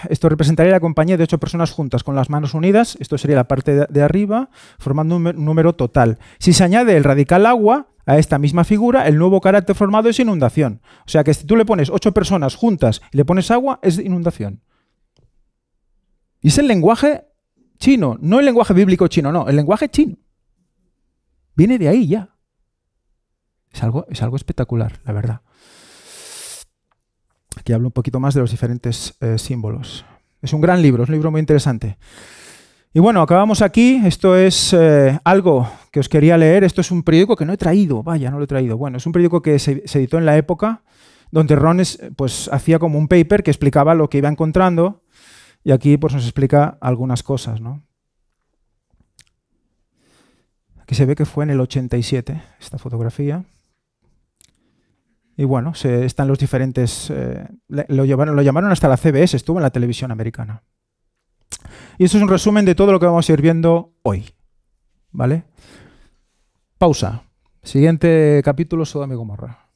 esto representaría la compañía de 8 personas juntas con las manos unidas, esto sería la parte de arriba, formando un número total. Si se añade el radical agua a esta misma figura, el nuevo carácter formado es inundación. O sea que si tú le pones 8 personas juntas y le pones agua, es inundación. Y es el lenguaje chino, no el lenguaje bíblico chino, no, el lenguaje chino. Viene de ahí ya. Es algo espectacular, la verdad. Aquí hablo un poquito más de los diferentes símbolos. Es un gran libro, es un libro muy interesante. Y bueno, acabamos aquí. Esto es algo que os quería leer. Esto es un periódico que no he traído. Vaya, no lo he traído. Bueno, es un periódico que se editó en la época donde Ron pues, hacía como un paper que explicaba lo que iba encontrando y aquí pues, nos explica algunas cosas, ¿no? Aquí se ve que fue en el 87 esta fotografía. Y bueno, están los diferentes... lo llamaron hasta la CBS, estuvo en la televisión americana. Y esto es un resumen de todo lo que vamos a ir viendo hoy. ¿Vale? Pausa. Siguiente capítulo, Sodoma y Gomorra.